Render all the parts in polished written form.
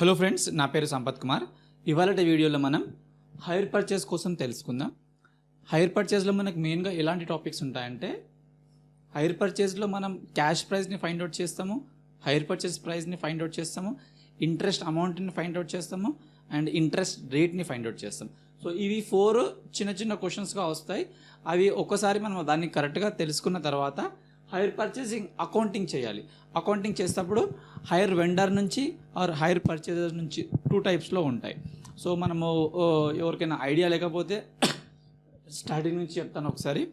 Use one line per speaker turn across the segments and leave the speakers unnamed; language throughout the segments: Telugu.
హలో ఫ్రెండ్స్, నా పేరు సంపత్ కుమార్. ఇవాళటి వీడియోలో మనం హైర్ పర్చేస్ కోసం తెలుసుకుందాం. హైర్ పర్చేస్లో మనకు మెయిన్గా ఎలాంటి టాపిక్స్ ఉంటాయంటే, హైర్ పర్చేస్లో మనం క్యాష్ ప్రైస్ని ఫైండ్ అవుట్ చేస్తాము, హైర్ పర్చేస్ ప్రైస్ని ఫైండ్ అవుట్ చేస్తాము, ఇంట్రెస్ట్ అమౌంట్ని ఫైండ్ అవుట్ చేస్తాము అండ్ ఇంట్రెస్ట్ రేట్ని ఫైండ్ అవుట్ చేస్తాం. సో ఇవి 4 చిన్న చిన్న క్వశ్చన్స్గా వస్తాయి. అవి ఒక్కసారి మనం దాన్ని కరెక్ట్గా తెలుసుకున్న తర్వాత హైర్ పర్చేసింగ్ అకౌంటింగ్ చేయాలి. అకౌంటింగ్ చేసేటప్పుడు హైర్ వెండర్ నుంచి ఆర్ హైర్ పర్చేజర్ నుంచి 2 టైప్స్లో ఉంటాయి. సో మనము ఎవరికైనా ఐడియా లేకపోతే స్టార్టింగ్ నుంచి చెప్తాను ఒకసారి.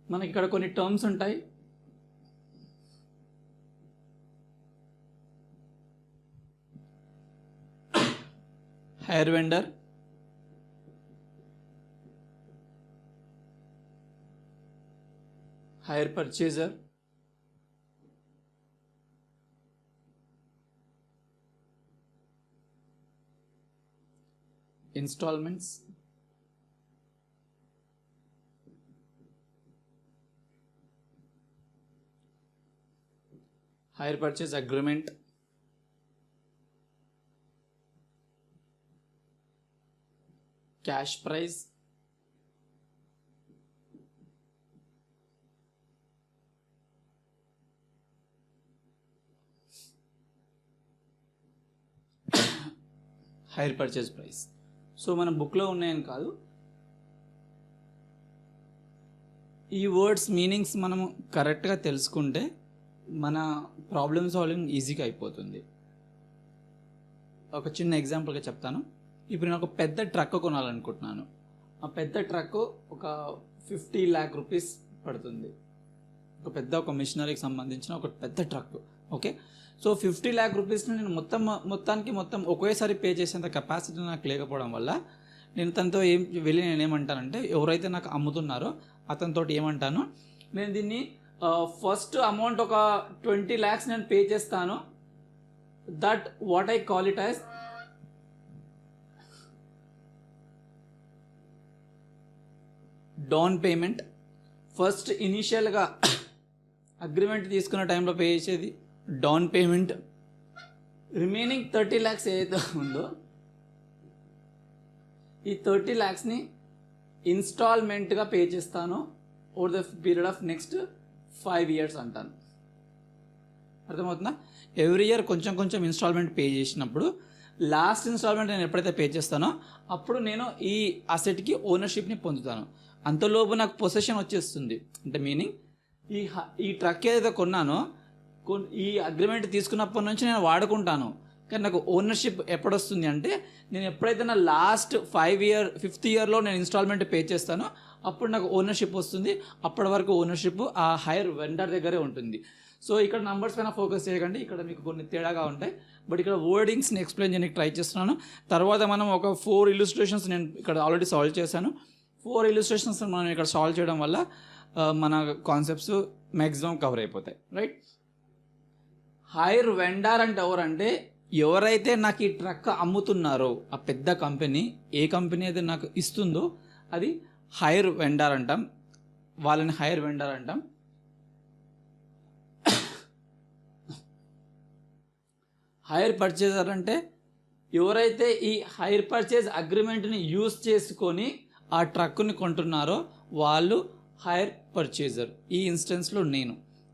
మనకి ఇక్కడ కొన్ని టర్మ్స్ ఉంటాయి. Hire vendor, hire purchaser, installments, hire purchase agreement, cash price, hire purchase price. So మన బుక్లో ఉన్నాయని కాదు, ఈ వర్డ్స్ మీనింగ్స్ మనము కరెక్ట్గా తెలుసుకుంటే మన ప్రాబ్లమ్ సాల్వింగ్ ఈజీగా అయిపోతుంది. ఒక చిన్న ఎగ్జాంపుల్గా చెప్తాను. ఇప్పుడు నేను ఒక పెద్ద ట్రక్ కొనాలనుకుంటున్నాను. ఆ పెద్ద ట్రక్ ఒక 50 lakh rupees పడుతుంది. ఒక మిషనరీకి సంబంధించిన ఒక పెద్ద ట్రక్. ఓకే, సో 50 lakh rupeesని నేను మొత్తానికి ఒకేసారి పే చేసేంత కెపాసిటీ నాకు లేకపోవడం వల్ల నేను తనతో నేనేమంటానంటే, ఎవరైతే నాకు అమ్ముతున్నారో అతనితో ఏమంటాను, నేను దీన్ని ఫస్ట్ అమౌంట్ ఒక 20 lakhs నేను పే చేస్తాను. That what I call it as down payment. First ఇనీషియల్గా అగ్రిమెంట్ తీసుకున్న టైంలో పే చేసేది డౌన్ పేమెంట్. రిమైనింగ్ 30 lakhs ఏదైతే ఉందో ఈ 30 lakhsని ఇన్స్టాల్మెంట్గా పే చేస్తాను over the period of next 5 years అంటాను. అర్థమవుతుందా? ఎవ్రీ ఇయర్ కొంచెం ఇన్స్టాల్మెంట్ పే చేసినప్పుడు లాస్ట్ ఇన్స్టాల్మెంట్ నేను ఎప్పుడైతే పే చేస్తానో అప్పుడు నేను ఈ అసెట్కి ఓనర్షిప్ని పొందుతాను. అంతలోపు నాకు పొసెషన్ వచ్చేస్తుంది. అంటే మీనింగ్ ఈ ట్రక్ ఏదైతే కొన్నానో ఈ అగ్రిమెంట్ తీసుకున్నప్పటి నుంచి నేను వాడుకుంటాను, కానీ నాకు ఓనర్షిప్ ఎప్పుడు వస్తుంది అంటే, నేను ఎప్పుడైతే నా లాస్ట్ 5th yearలో నేను ఇన్స్టాల్మెంట్ పే చేస్తానో అప్పుడు నాకు ఓనర్షిప్ వస్తుంది. అప్పటి వరకు ఓనర్షిప్ ఆ హైర్ వెండర్ దగ్గరే ఉంటుంది. సో ఇక్కడ నంబర్స్ పైన ఫోకస్ చేయకండి, ఇక్కడ మీకు కొన్ని తేడాగా ఉంటాయి. బట్ ఇక్కడ వర్డింగ్స్ని ఎక్స్ప్లెయిన్ చేయడానికి ట్రై చేస్తున్నాను. తర్వాత మనం ఒక 4 illustrations నేను ఇక్కడ ఆల్రెడీ సాల్వ్ చేశాను. 4 illustrations మనం ఇక్కడ సాల్వ్ చేయడం వల్ల మన కాన్సెప్ట్స్ మ్యాక్సిమం కవర్ అయిపోతాయి. రైట్? హైర్ వెండర్ అంటే ఎవరంటే, ఎవరైతే నాకు ఈ ట్రక్ అమ్ముతున్నారో ఆ పెద్ద కంపెనీ, ఏ కంపెనీ అయితే నాకు ఇస్తుందో అది హైర్ వెండర్ అంటాం. వాళ్ళని హైర్ వెండర్ అంటాం. హైర్ పర్చేజర్ అంటే ఎవరైతే ఈ హైర్ పర్చేజ్ అగ్రిమెంట్ని యూజ్ చేసుకొని ఆ ట్రక్ని కొంటున్నారో వాళ్ళు హైర్ పర్చేజర్. ఈ ఇన్స్టెన్స్లో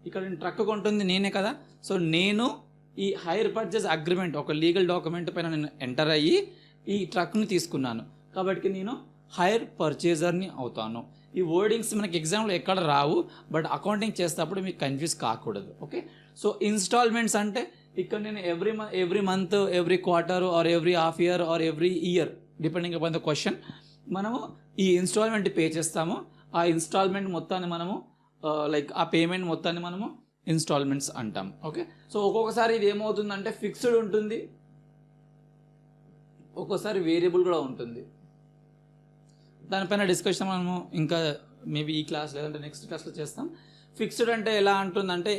ఇక్కడ నేను ట్రక్ కొంటుంది నేనే కదా. సో నేను ఈ హైర్ పర్చేజ్ అగ్రిమెంట్ ఒక లీగల్ డాక్యుమెంట్ పైన నేను ఎంటర్ అయ్యి ఈ ట్రక్ని తీసుకున్నాను కాబట్టి నేను హైర్ పర్చేజర్ని అవుతాను. ఈ వర్డింగ్స్ మనకి ఎగ్జామ్లో ఎక్కడ రావు, బట్ అకౌంటింగ్ చేసేటప్పుడు మీకు కన్ఫ్యూజ్ కాకూడదు. ఓకే, సో ఇన్స్టాల్మెంట్స్ అంటే ఇక్కడ నేను every month, every quarter or every half year or every year depending upon the question మనము ఈ ఇన్స్టాల్మెంట్ పే చేస్తాము. ఆ ఇన్స్టాల్మెంట్ మొత్తాన్ని మనము ఆ పేమెంట్ మొత్తాన్ని మనము ఇన్స్టాల్మెంట్స్ అంటాం. ఓకే, సో ఒక్కొక్కసారి ఇది ఏమవుతుందంటే ఫిక్స్డ్ ఉంటుంది, ఒక్కోసారి వేరియబుల్ కూడా ఉంటుంది. దానిపైన డిస్కషన్ మనము ఇంకా మేబీ ఈ క్లాస్ లేదంటే నెక్స్ట్ క్లాస్లో చేస్తాం. ఫిక్స్డ్ అంటే ఎలా ఉంటుందంటే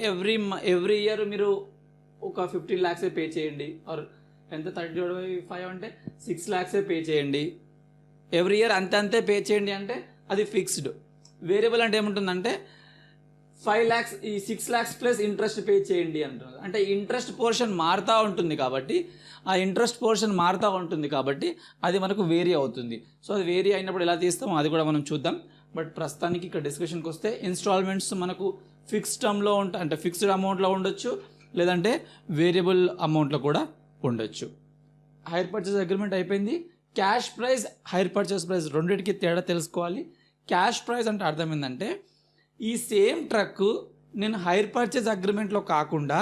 ఎవ్రీ ఇయర్ మీరు ఒక 15 lakhs పే చేయండి, ఆర్ ఎంత 30/5 అంటే 6 lakhs పే చేయండి. ఎవ్రీ ఇయర్ అంతే పే చేయండి అంటే అది ఫిక్స్డ్. వేరియబుల్ అంటే ఏముంటుందంటే 5 lakhs ఈ 6 lakhs ప్లస్ ఇంట్రెస్ట్ పే చేయండి అంటున్నారు. అంటే ఇంట్రెస్ట్ పోర్షన్ మారుతూ ఉంటుంది కాబట్టి ఆ ఇంట్రెస్ట్ పోర్షన్ మారుతూ ఉంటుంది కాబట్టి అది మనకు వేరీ అవుతుంది. సో అది వేరీ అయినప్పుడు ఎలా తీస్తామో అది కూడా మనం చూద్దాం. బట్ ప్రస్తుతానికి ఇక్కడ డిస్కషన్కి వస్తే ఇన్స్టాల్మెంట్స్ మనకు ఫిక్స్డ్ టర్మ్లో అంటే ఫిక్స్డ్ అమౌంట్లో ఉండొచ్చు, లేదంటే వేరియబుల్ అమౌంట్లో కూడా ఉండొచ్చు. హైర్ పర్చేస్ అగ్రిమెంట్ అయిపోయింది. Cash price, hire purchase price రెండింటికి తేడా తెలుసుకోవాలి. క్యాష్ ప్రైస్ అంటే అర్థం ఏంటంటే ఈ సేమ్ ట్రక్ నేను హైర్ పర్చేస్ అగ్రిమెంట్లో కాకుండా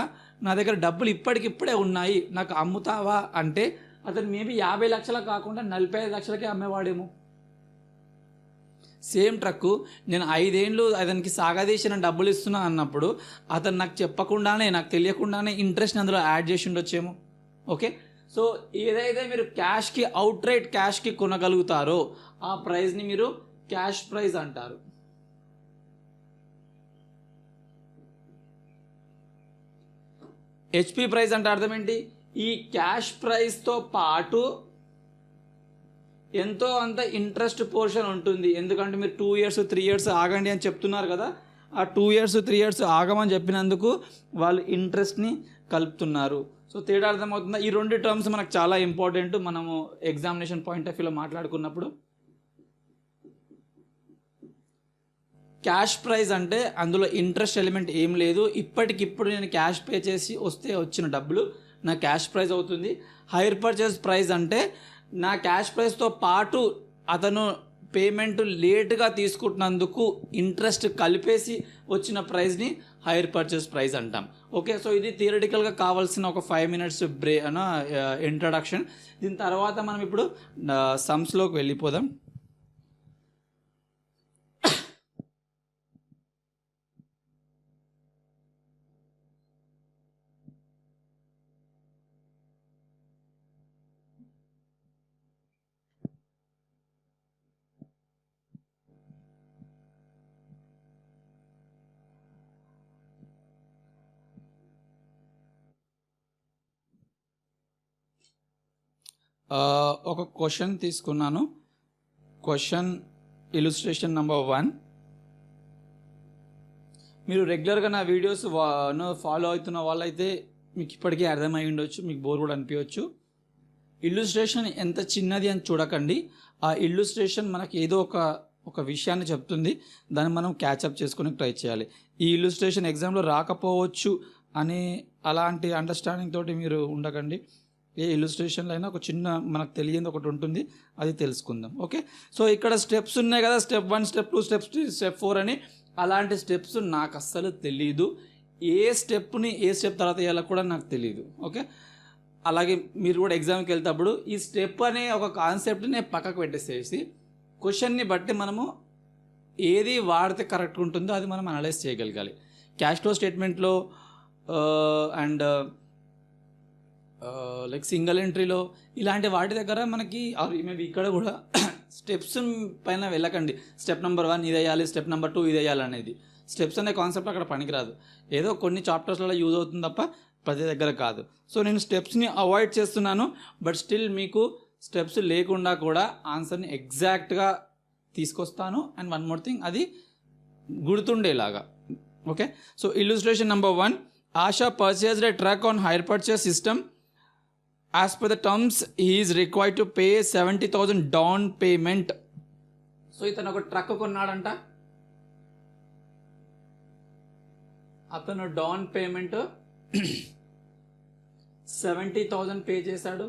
నా దగ్గర డబ్బులు ఇప్పటికిప్పుడే ఉన్నాయి నాకు అమ్ముతావా అంటే అతను మేబీ 50 లక్షలకు కాకుండా 45 లక్షలకే అమ్మేవాడేమో. సేమ్ ట్రక్కు నేను 5 ఏళ్ళు అతనికి సాగదీసిన డబ్బులు ఇస్తున్నా అన్నప్పుడు అతను నాకు చెప్పకుండానే, నాకు తెలియకుండానే ఇంట్రెస్ట్ అందులో యాడ్ చేసి ఉండొచ్చేమో. ఓకే, సో ఏదైతే మీరు క్యాష్కి అవుట్ రైట్ క్యాష్కి కొనగలుగుతారో ఆ ప్రైస్ని మీరు క్యాష్ ప్రైస్ అంటారు. హెచ్పి ప్రైస్ అంటే అర్థం ఏంటి? ఈ క్యాష్ ప్రైస్తో పాటు ఎంతో అంత ఇంట్రెస్ట్ పోర్షన్ ఉంటుంది. ఎందుకంటే మీరు 2 years 3 years ఆగండి అని చెప్తున్నారు కదా, ఆ 2 years 3 years ఆగమని చెప్పినందుకు వాళ్ళు ఇంట్రెస్ట్ని కలుపుతున్నారు. సో తేడా అర్థమవుతుందా? ఈ 2 టర్మ్స్ మనకు చాలా ఇంపార్టెంట్ మనము ఎగ్జామినేషన్ పాయింట్ ఆఫ్ వ్యూలో మాట్లాడుకున్నప్పుడు. క్యాష్ ప్రైస్ అంటే అందులో ఇంట్రెస్ట్ ఎలిమెంట్ ఏం లేదు, ఇప్పటికిప్పుడు నేను క్యాష్ పే చేసి వస్తే వచ్చిన డబ్బులు నా క్యాష్ ప్రైస్ అవుతుంది. హైర్ పర్చేస్ ప్రైస్ అంటే నా క్యాష్ ప్రైస్తో పాటు అతను పేమెంట్ లేట్గా తీసుకుంటున్నందుకు ఇంట్రెస్ట్ కలిపేసి వచ్చిన ప్రైస్ని హైర్ పర్చేస్ ప్రైస్ అంటాం. ఓకే, సో ఇది థియరిటికల్గా కావాల్సిన ఒక 5 minutes ఇంట్రడక్షన్. దీని తర్వాత మనం ఇప్పుడు సమ్స్లోకి వెళ్ళిపోదాం. ఒక క్వశ్చన్ తీసుకున్నాను. Question illustration number 1. మీరు రెగ్యులర్గా నా వీడియోస్ ఫాలో అవుతున్న వాళ్ళైతే మీకు ఇప్పటికీ అర్థమై ఉండొచ్చు, మీకు బోర్ కూడా అనిపించవచ్చు. ఇల్లుస్ట్రేషన్ ఎంత చిన్నది అని చూడకండి. ఆ ఇల్లుస్ట్రేషన్ మనకి ఏదో ఒక విషయాన్ని చెప్తుంది, దాన్ని మనం క్యాచప్ చేసుకుని ట్రై చేయాలి. ఈ ఇల్లుస్ట్రేషన్ ఎగ్జామ్లో రాకపోవచ్చు అనే అలాంటి అండర్స్టాండింగ్ తోటి మీరు ఉండకండి. ఏ ఇల్లుస్ట్రేషన్లో అయినా ఒక చిన్న మనకు తెలియదు ఒకటి ఉంటుంది, అది తెలుసుకుందాం. ఓకే, సో ఇక్కడ స్టెప్స్ ఉన్నాయి కదా, స్టెప్ 1 స్టెప్ 2 స్టెప్ 3 స్టెప్ 4 అని. అలాంటి స్టెప్స్ నాకు అస్సలు తెలీదు. ఏ స్టెప్ తర్వాత వేయాలో కూడా నాకు తెలియదు. ఓకే, అలాగే మీరు కూడా ఎగ్జామ్కి వెళ్తేప్పుడు ఈ స్టెప్ అనే ఒక కాన్సెప్ట్ని పక్కకు పెట్టేసేసి క్వశ్చన్ని బట్టి మనము ఏది వాడితే కరెక్ట్గా ఉంటుందో అది మనం అనలైజ్ చేయగలగాలి. క్యాష్ ఫ్లో స్టేట్మెంట్లో అండ్ లైక్ సింగిల్ ఎంట్రీలో ఇలాంటి వాటి దగ్గర మనకి మేబీ ఇక్కడ కూడా స్టెప్స్ పైన వెళ్ళకండి. స్టెప్ నెంబర్ 1 ఇది వేయాలి, స్టెప్ నెంబర్ 2 ఇది వేయాలి అనేది. స్టెప్స్ అనే కాన్సెప్ట్ అక్కడ పనికిరాదు. ఏదో కొన్ని చాప్టర్స్లలో యూజ్ అవుతుంది తప్ప ప్రతి దగ్గర కాదు. సో నేను స్టెప్స్ని అవాయిడ్ చేస్తున్నాను, బట్ స్టిల్ మీకు స్టెప్స్ లేకుండా కూడా ఆన్సర్ని ఎగ్జాక్ట్గా తీసుకొస్తాను. అండ్ వన్ మోర్ థింగ్, అది గుర్తుండేలాగా. Okay, so illustration number 1. Asha purchased a truck on hire purchase system. As per the terms, he is required to pay 70,000 down payment. So ఇతను ఒక ట్రక్ కొన్నాడంట, అతను డౌన్ పేమెంట్ 70,000 పే చేశాడు.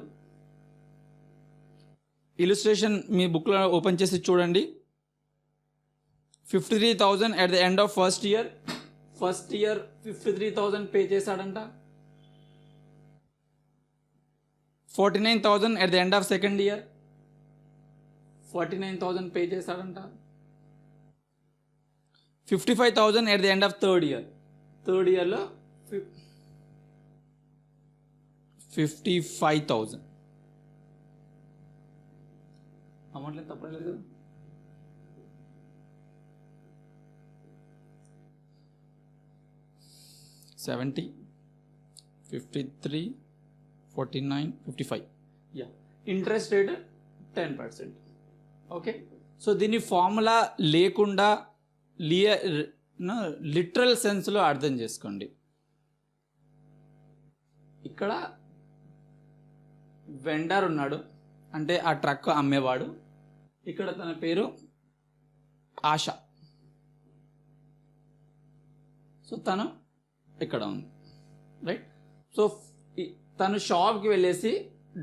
ఇల్లుస్ట్రేషన్ మీ బుక్లో ఓపెన్ చేసి చూడండి. 53,000 at the end of first year 53,000 pay చేశాడంట. 49,000 at the end of second year 49,000 pay చేశాడంట. 55,000 at the end of third yearలో 55,000 అమౌంట్లో తప్పలేదు కదా. 70, 53, 49, 55. Yeah, interest rate 10%. Okay, so దీని ఫార్ములా లేకుండా లిటరల్ సెన్స్లో అర్థం చేసుకోండి. ఇక్కడ వెండర్ ఉన్నాడు, అంటే ఆ ట్రక్ అమ్మేవాడు. ఇక్కడ తన పేరు ఆశ. సో తను ఇక్కడ ఉంది, రైట్. సో తను షాప్కి వెళ్ళేసి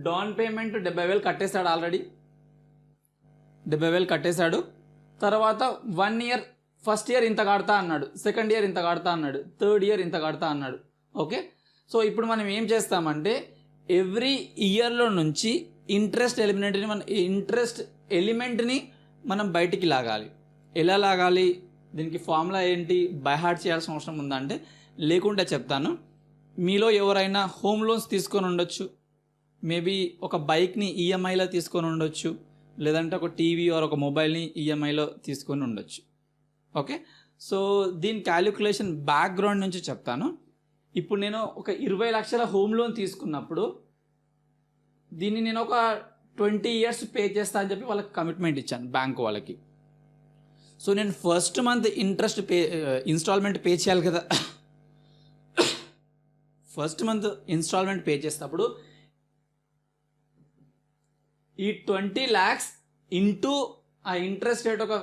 డౌన్ పేమెంట్ 70,000 కట్టేశాడు, ఆల్రెడీ 70,000 కట్టేశాడు. తర్వాత 1 ఇయర్, ఫస్ట్ ఇయర్ ఇంత కడతా అన్నాడు, సెకండ్ ఇయర్ ఇంత కడతా అన్నాడు, థర్డ్ ఇయర్ ఇంత కడతా అన్నాడు. ఓకే, సో ఇప్పుడు మనం ఏం చేస్తామంటే ఎవ్రీ ఇయర్లో నుంచి ఇంట్రెస్ట్ ఎలిమెంట్ని మనం బయటికి లాగాలి. ఎలా లాగాలి, దీనికి ఫార్ములా ఏంటి, బై హార్ట్ చేయాల్సిన అవసరం ఉందా అంటే లేకుండా చెప్తాను. మీలో ఎవరైనా హోమ్ లోన్స్ తీసుకొని ఉండొచ్చు, మేబీ ఒక బైక్ని ఈఎంఐలో తీసుకొని ఉండొచ్చు, లేదంటే ఒక టీవీ ఆర్ ఒక మొబైల్ని ఈఎంఐలో తీసుకొని ఉండొచ్చు. ఓకే, సో దీని క్యాలిక్యులేషన్ బ్యాక్గ్రౌండ్ నుంచి చెప్తాను. ఇప్పుడు నేను ఒక 20 లక్షల హోమ్ లోన్ తీసుకున్నప్పుడు దీన్ని నేను ఒక 20 ఇయర్స్ పే చేస్తా అని చెప్పి వాళ్ళకి కమిట్మెంట్ ఇచ్చాను, బ్యాంక్ వాళ్ళకి. సో నేను ఫస్ట్ మంత్ ఇన్స్టాల్మెంట్ పే చేయాలి కదా. ఫస్ట్ మంత్ ఇన్స్టాల్మెంట్ పే చేసేటప్పుడు ఈ 20 lakhs ఇంటూ ఆ ఇంట్రెస్ట్ రేట్ ఒక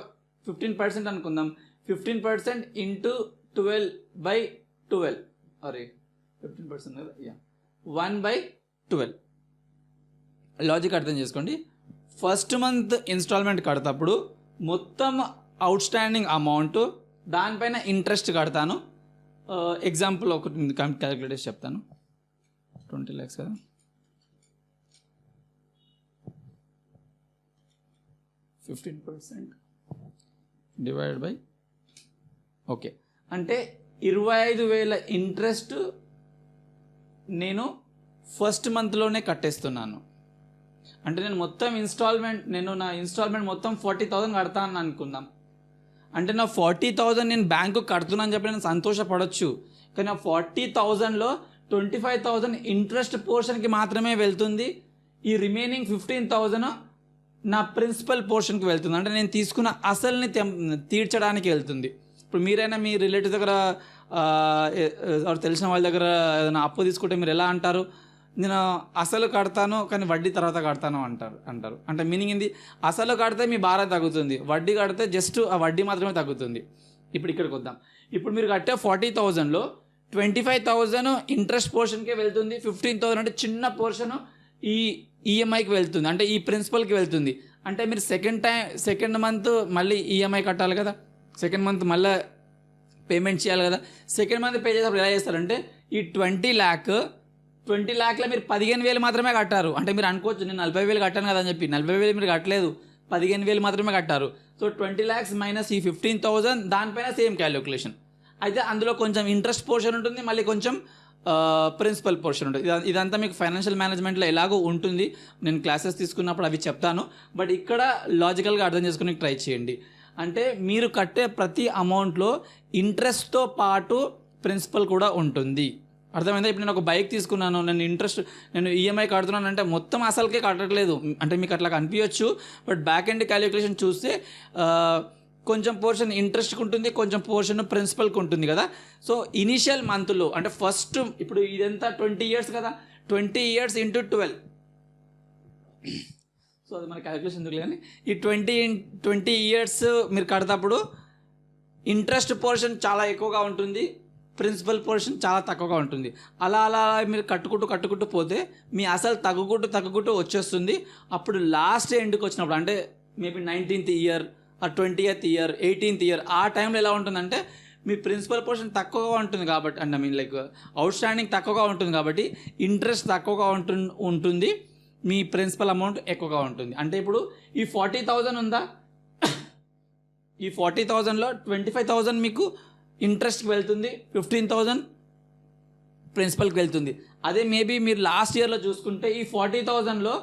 15% అనుకుందాం, 15% ఇంటూ 12/12, అరే 15% కదా, 1/12. లాజిక్ అర్థం చేసుకోండి. ఫస్ట్ మంత్ ఇన్స్టాల్మెంట్ కడతప్పుడు మొత్తం అవుట్ స్టాండింగ్ అమౌంట్, దానిపైన ఇంట్రెస్ట్ కడతాను. ఎగ్జాంపుల్ ఒకటి క్యాలిక్యులేట్ చెప్తాను. 20 lakhs కదా, 15% డివైడ్ బై, ఓకే, అంటే 25,000 ఇంట్రెస్ట్ నేను ఫస్ట్ మంత్లోనే కట్టేస్తున్నాను. అంటే నేను మొత్తం నా ఇన్స్టాల్మెంట్ మొత్తం 40,000 కడతాను అనుకుందాం. అంటే నా 40,000 నేను బ్యాంకు కడుతున్నాను చెప్పి నేను సంతోషపడవచ్చు, కానీ ఆ 40,000లో 25,000 ఇంట్రెస్ట్ పోర్షన్కి మాత్రమే వెళ్తుంది. ఈ రిమైనింగ్ 15,000 నా ప్రిన్సిపల్ పోర్షన్కి వెళ్తుంది, అంటే నేను తీసుకున్న అసలుని తీర్చడానికి వెళ్తుంది. ఇప్పుడు మీరైనా మీ రిలేటివ్ దగ్గర తెలిసిన వాళ్ళ దగ్గర ఏదైనా అప్పు తీసుకుంటే మీరు ఎలా అంటారు, నేను అసలు కడతాను కానీ వడ్డీ తర్వాత కడతాను అంటారు. అంటే మీనింగ్ ఏంది, అసలు కడితే మీ భారం తగ్గుతుంది, వడ్డీ కడితే జస్ట్ ఆ వడ్డీ మాత్రమే తగ్గుతుంది. ఇప్పుడు ఇక్కడికి వద్దాం. ఇప్పుడు మీరు కట్టే 40,000లో 25,000 ఇంట్రెస్ట్ పోర్షన్కే వెళ్తుంది, 15,000 అంటే చిన్న పోర్షన్ ఈ ఈఎంఐకి వెళ్తుంది, అంటే ఈ ప్రిన్సిపల్కి వెళ్తుంది. అంటే మీరు సెకండ్ మంత్ మళ్ళీ ఈఎంఐ కట్టాలి కదా, సెకండ్ మంత్ మళ్ళీ పేమెంట్ చేయాలి కదా. సెకండ్ మంత్ పే చేసేటప్పుడు ఎలా చేస్తారంటే ఈ 20 lakhలో మీరు 15,000 మాత్రమే కట్టారు. అంటే మీరు అనుకోవచ్చు నేను 40,000 కట్టాను కదా అని చెప్పి, 40,000 మీరు కట్టలేదు, 15,000 మాత్రమే కట్టారు. సో 20 lakhs మైనస్ ఈ 15,000, దానిపైన సేమ్ క్యాలిక్యులేషన్. అయితే అందులో కొంచెం ఇంట్రెస్ట్ పోర్షన్ ఉంటుంది, మళ్ళీ కొంచెం ప్రిన్సిపల్ పోర్షన్ ఉంటుంది. ఇదంతా మీకు ఫైనాన్షియల్ మేనేజ్మెంట్లో ఎలాగో ఉంటుంది, నేను క్లాసెస్ తీసుకున్నప్పుడు అవి చెప్తాను. బట్ ఇక్కడ లాజికల్గా అర్థం చేసుకుని ట్రై చేయండి. అంటే మీరు కట్టే ప్రతి అమౌంట్లో ఇంట్రెస్ట్తో పాటు ప్రిన్సిపల్ కూడా ఉంటుంది. అర్థమైందా? ఇప్పుడు నేను ఒక బైక్ తీసుకున్నాను, నేను ఈఎంఐ కడుతున్నాను అంటే మొత్తం అసలుకే కట్టట్లేదు, అంటే మీకు అట్లా కనిపించవచ్చు. బట్ బ్యాక్ ఎండ్ క్యాలిక్యులేషన్ చూస్తే కొంచెం పోర్షన్ ఇంట్రెస్ట్కి ఉంటుంది, కొంచెం పోర్షన్ ప్రిన్సిపల్కి ఉంటుంది కదా. సో ఇనీషియల్ మంత్లో అంటే ఫస్ట్, ఇప్పుడు ఇదంతా 20 years కదా, 20 years ఇంటూ 12. సో అది మన క్యాలిక్యులేషన్ ఎందుకు కానీ ఈ 20 years మీరు కడతప్పుడు ఇంట్రెస్ట్ పోర్షన్ చాలా ఎక్కువగా ఉంటుంది, ప్రిన్సిపల్ పోర్షన్ చాలా తక్కువగా ఉంటుంది. అలా మీరు కట్టుకుంటూ పోతే మీ అసలు తగ్గుకుంటూ వచ్చేస్తుంది. అప్పుడు లాస్ట్ ఎండ్కి వచ్చినప్పుడు అంటే మేబీ 19th year ఆ 20th year 18th year ఆ టైంలో ఎలా ఉంటుందంటే మీ ప్రిన్సిపల్ పోర్షన్ తక్కువగా ఉంటుంది కాబట్టి, అంటే లైక్ అవుట్ స్టాండింగ్ తక్కువగా ఉంటుంది కాబట్టి ఇంట్రెస్ట్ తక్కువగా ఉంటుంది, మీ ప్రిన్సిపల్ అమౌంట్ ఎక్కువగా ఉంటుంది. అంటే ఇప్పుడు ఈ 40,000 ఉందా, ఈ 40,000లో 25,000 మీకు ఇంట్రెస్ట్కి వెళ్తుంది, 15,000 ప్రిన్సిపల్కి వెళ్తుంది. అదే మేబీ మీరు లాస్ట్ ఇయర్లో చూసుకుంటే ఈ 40,000లో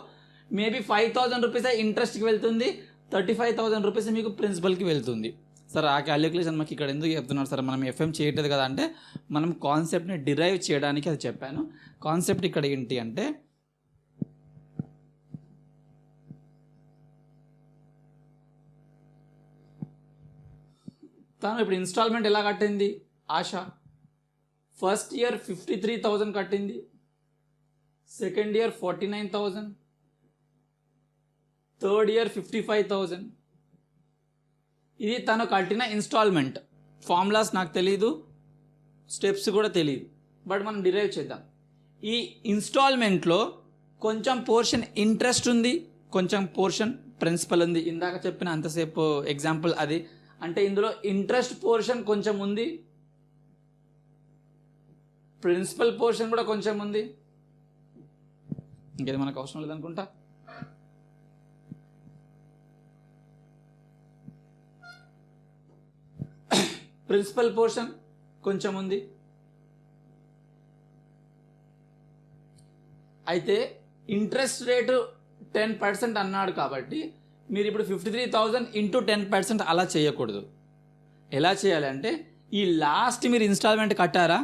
మేబీ 5,000 రూపీస్ ఇంట్రెస్ట్కి వెళ్తుంది, 35,000 రూపీస్ మీకు ప్రిన్సిపల్కి వెళ్తుంది. సార్ ఆ క్యాలిక్యులేషన్ మాకు ఇక్కడ ఎందుకు చెప్తున్నారు సార్, మనం ఎఫ్ఎం చేయట్లేదు కదా అంటే మనం కాన్సెప్ట్ని డిరైవ్ చేయడానికి అది చెప్పాను. కాన్సెప్ట్ ఇక్కడ ఏంటి అంటే తను ఇప్పుడు ఇన్స్టాల్మెంట్ ఎలా కట్టింది ఆశ? ఫస్ట్ ఇయర్ 53,000 కట్టింది, సెకండ్ ఇయర్ 49,000, థర్డ్ ఇయర్ 55,000. ఇది తను కట్టిన ఇన్స్టాల్మెంట్. ఫార్ములాస్ నాకు తెలీదు, స్టెప్స్ కూడా తెలియదు, బట్ మనం డిరైవ్ చేద్దాం. ఈ ఇన్స్టాల్మెంట్లో కొంచెం పోర్షన్ ఇంట్రెస్ట్ ఉంది, కొంచెం పోర్షన్ ప్రిన్సిపల్ ఉంది. ఇందాక చెప్పిన అంతసేపు ఎగ్జాంపుల్ అది. అంటే ఇందులో ఇంట్రెస్ట్ పోర్షన్ కొంచెం ఉంది, ప్రిన్సిపల్ పోర్షన్ కూడా కొంచెం ఉంది. ఇంకేది మనకు అవసరం లేదనుకుంటా. ప్రిన్సిపల్ పోర్షన్ కొంచెం ఉంది. అయితే ఇంట్రెస్ట్ రేటు 10% అన్నాడు కాబట్టి మీరు ఇప్పుడు 53,000 ఇంటూ 10% అలా చేయకూడదు. ఎలా చేయాలి అంటే, ఈ లాస్ట్ మీరు ఇన్స్టాల్మెంట్ కట్టారా,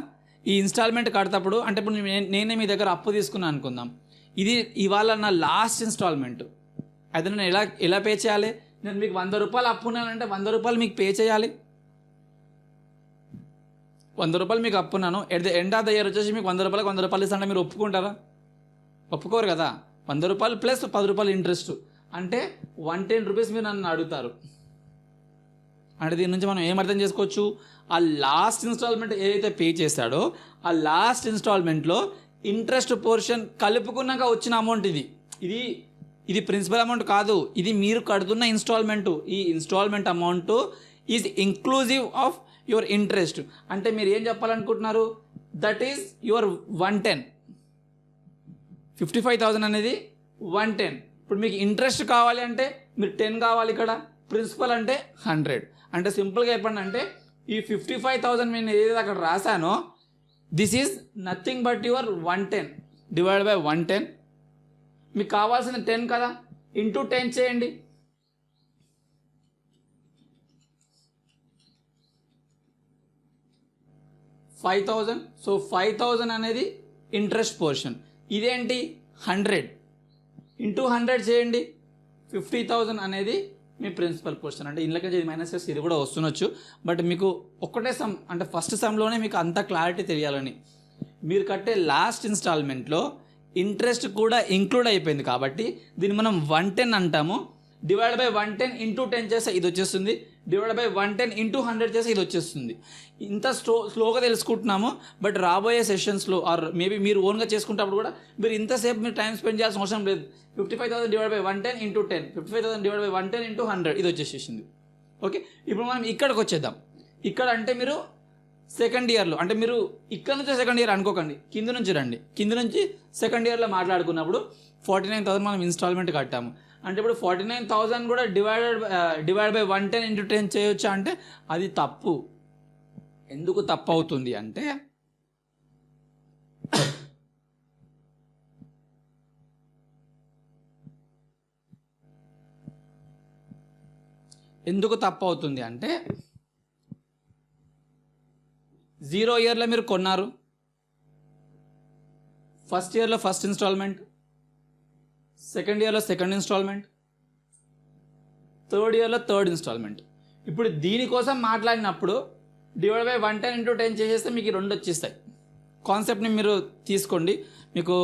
ఈ ఇన్స్టాల్మెంట్ కడతప్పుడు అంటే ఇప్పుడు నేనే మీ దగ్గర అప్పు తీసుకున్నాను అనుకుందాం, ఇది ఇవాళ నా లాస్ట్ ఇన్స్టాల్మెంట్. అయితే నేను ఎలా పే చేయాలి? నేను మీకు 100 రూపాయలు అప్పు ఉన్నానంటే 100 రూపాయలు మీకు పే చేయాలి. 100 రూపాయలు మీకు అప్పున్నాను, at the end of the year వచ్చేసి మీకు 100 రూపాయలు ఇస్తానంటే మీరు ఒప్పుకుంటారా? ఒప్పుకోరు కదా. 100 రూపాయలు ప్లస్ 10 రూపాయలు ఇంట్రెస్ట్ అంటే 110 రూపీస్ మీరు నన్ను అడుగుతారు. అంటే దీని నుంచి మనం ఏం అర్థం చేసుకోవచ్చు? ఆ లాస్ట్ ఇన్స్టాల్మెంట్ ఏదైతే పే చేశాడో ఆ లాస్ట్ ఇన్స్టాల్మెంట్లో ఇంట్రెస్ట్ పోర్షన్ కలుపుకున్నాక వచ్చిన అమౌంట్ ఇది ప్రిన్సిపల్ అమౌంట్ కాదు, ఇది మీరు కడుతున్న ఇన్స్టాల్మెంటు. ఈ installment amount is inclusive of your interest. అంటే మీరు ఏం చెప్పాలనుకుంటున్నారు? That is your 110. 55,000 అనేది 110. ఇప్పుడు మీకు ఇంట్రెస్ట్ కావాలి అంటే మీరు 10 కావాలి, ఇక్కడ ప్రిన్సిపల్ అంటే 100. అంటే సింపుల్గా చెప్పండి అంటే ఈ 55,000 నేను ఏదైతే అక్కడ రాశానో this is nothing but your 110 divide by 110. మీకు కావాల్సిన 10 కదా, ఇంటూ 10 చేయండి. 5,000. సో 5,000 అనేది ఇంట్రెస్ట్ పోర్షన్. ఇదేంటి 100 ఇంటూ 100 చేయండి. 50,000 అనేది మీ ప్రిన్సిపల్ పోర్షన్. అంటే ఇందులోకి ఇది మైనస్ చేసి ఇది కూడా వస్తుండొచ్చు, బట్ మీకు ఒక్కటే సమ్ అంటే ఫస్ట్ సమ్లోనే మీకు అంత క్లారిటీ తెలియాలని. మీరు కట్టే లాస్ట్ ఇన్స్టాల్మెంట్లో ఇంట్రెస్ట్ కూడా ఇంక్లూడ్ అయిపోయింది కాబట్టి దీన్ని మనం 110 అంటాము. డివైడ్ బై 110 ఇంటూ 10 చేస్తే ఇది వచ్చేస్తుంది, డివైడ్ బై 110 ఇంటూ 100 చేస్తే ఇది వచ్చేస్తుంది. ఇంత స్లోగా తెలుసుకుంటున్నాము, బట్ రాబోయే సెషన్స్లో ఆర్ మేబీ మీరు ఓన్గా చేసుకుంటప్పుడు కూడా మీరు ఇంతసేపు మీరు టైం స్పెండ్ చేయాల్సిన అవసరం లేదు. 55,000 divide by 110 into 10, 55,000 divide by 110 into 100 ఇది వచ్చేసేసింది. ఓకే, ఇప్పుడు మనం ఇక్కడికి వచ్చేద్దాం. ఇక్కడ అంటే మీరు సెకండ్ ఇయర్లో అంటే మీరు ఇక్కడ నుంచి సెకండ్ ఇయర్ అనుకోకండి, కింద నుంచి రండి. కింద నుంచి సెకండ్ ఇయర్లో మాట్లాడుకున్నప్పుడు 49,000 మనం ఇన్స్టాల్మెంట్ కట్టాము. అంటే ఇప్పుడు 49,000 కూడా డివైడ్ బై 110 ఇంటూ 10 చేయొచ్చా అంటే అది తప్పు. ఎందుకు తప్పు అవుతుంది అంటే ఎందుకు తప్పు అవుతుంది అంటే 0 ఇయర్లో మీరు కొన్నారు, ఫస్ట్ ఇయర్లో ఫస్ట్ ఇన్స్టాల్మెంట్, సెకండ్ ఇయర్లో సెకండ్ ఇన్స్టాల్మెంట్, థర్డ్ ఇయర్లో థర్డ్ ఇన్స్టాల్మెంట్. ఇప్పుడు దీనికోసం మాట్లాడినప్పుడు డివైడ్ బై 110 ఇంటూ 10 చేసేస్తే మీకు 2 వచ్చేస్తాయి. కాన్సెప్ట్ని మీరు తీసుకోండి, మీకు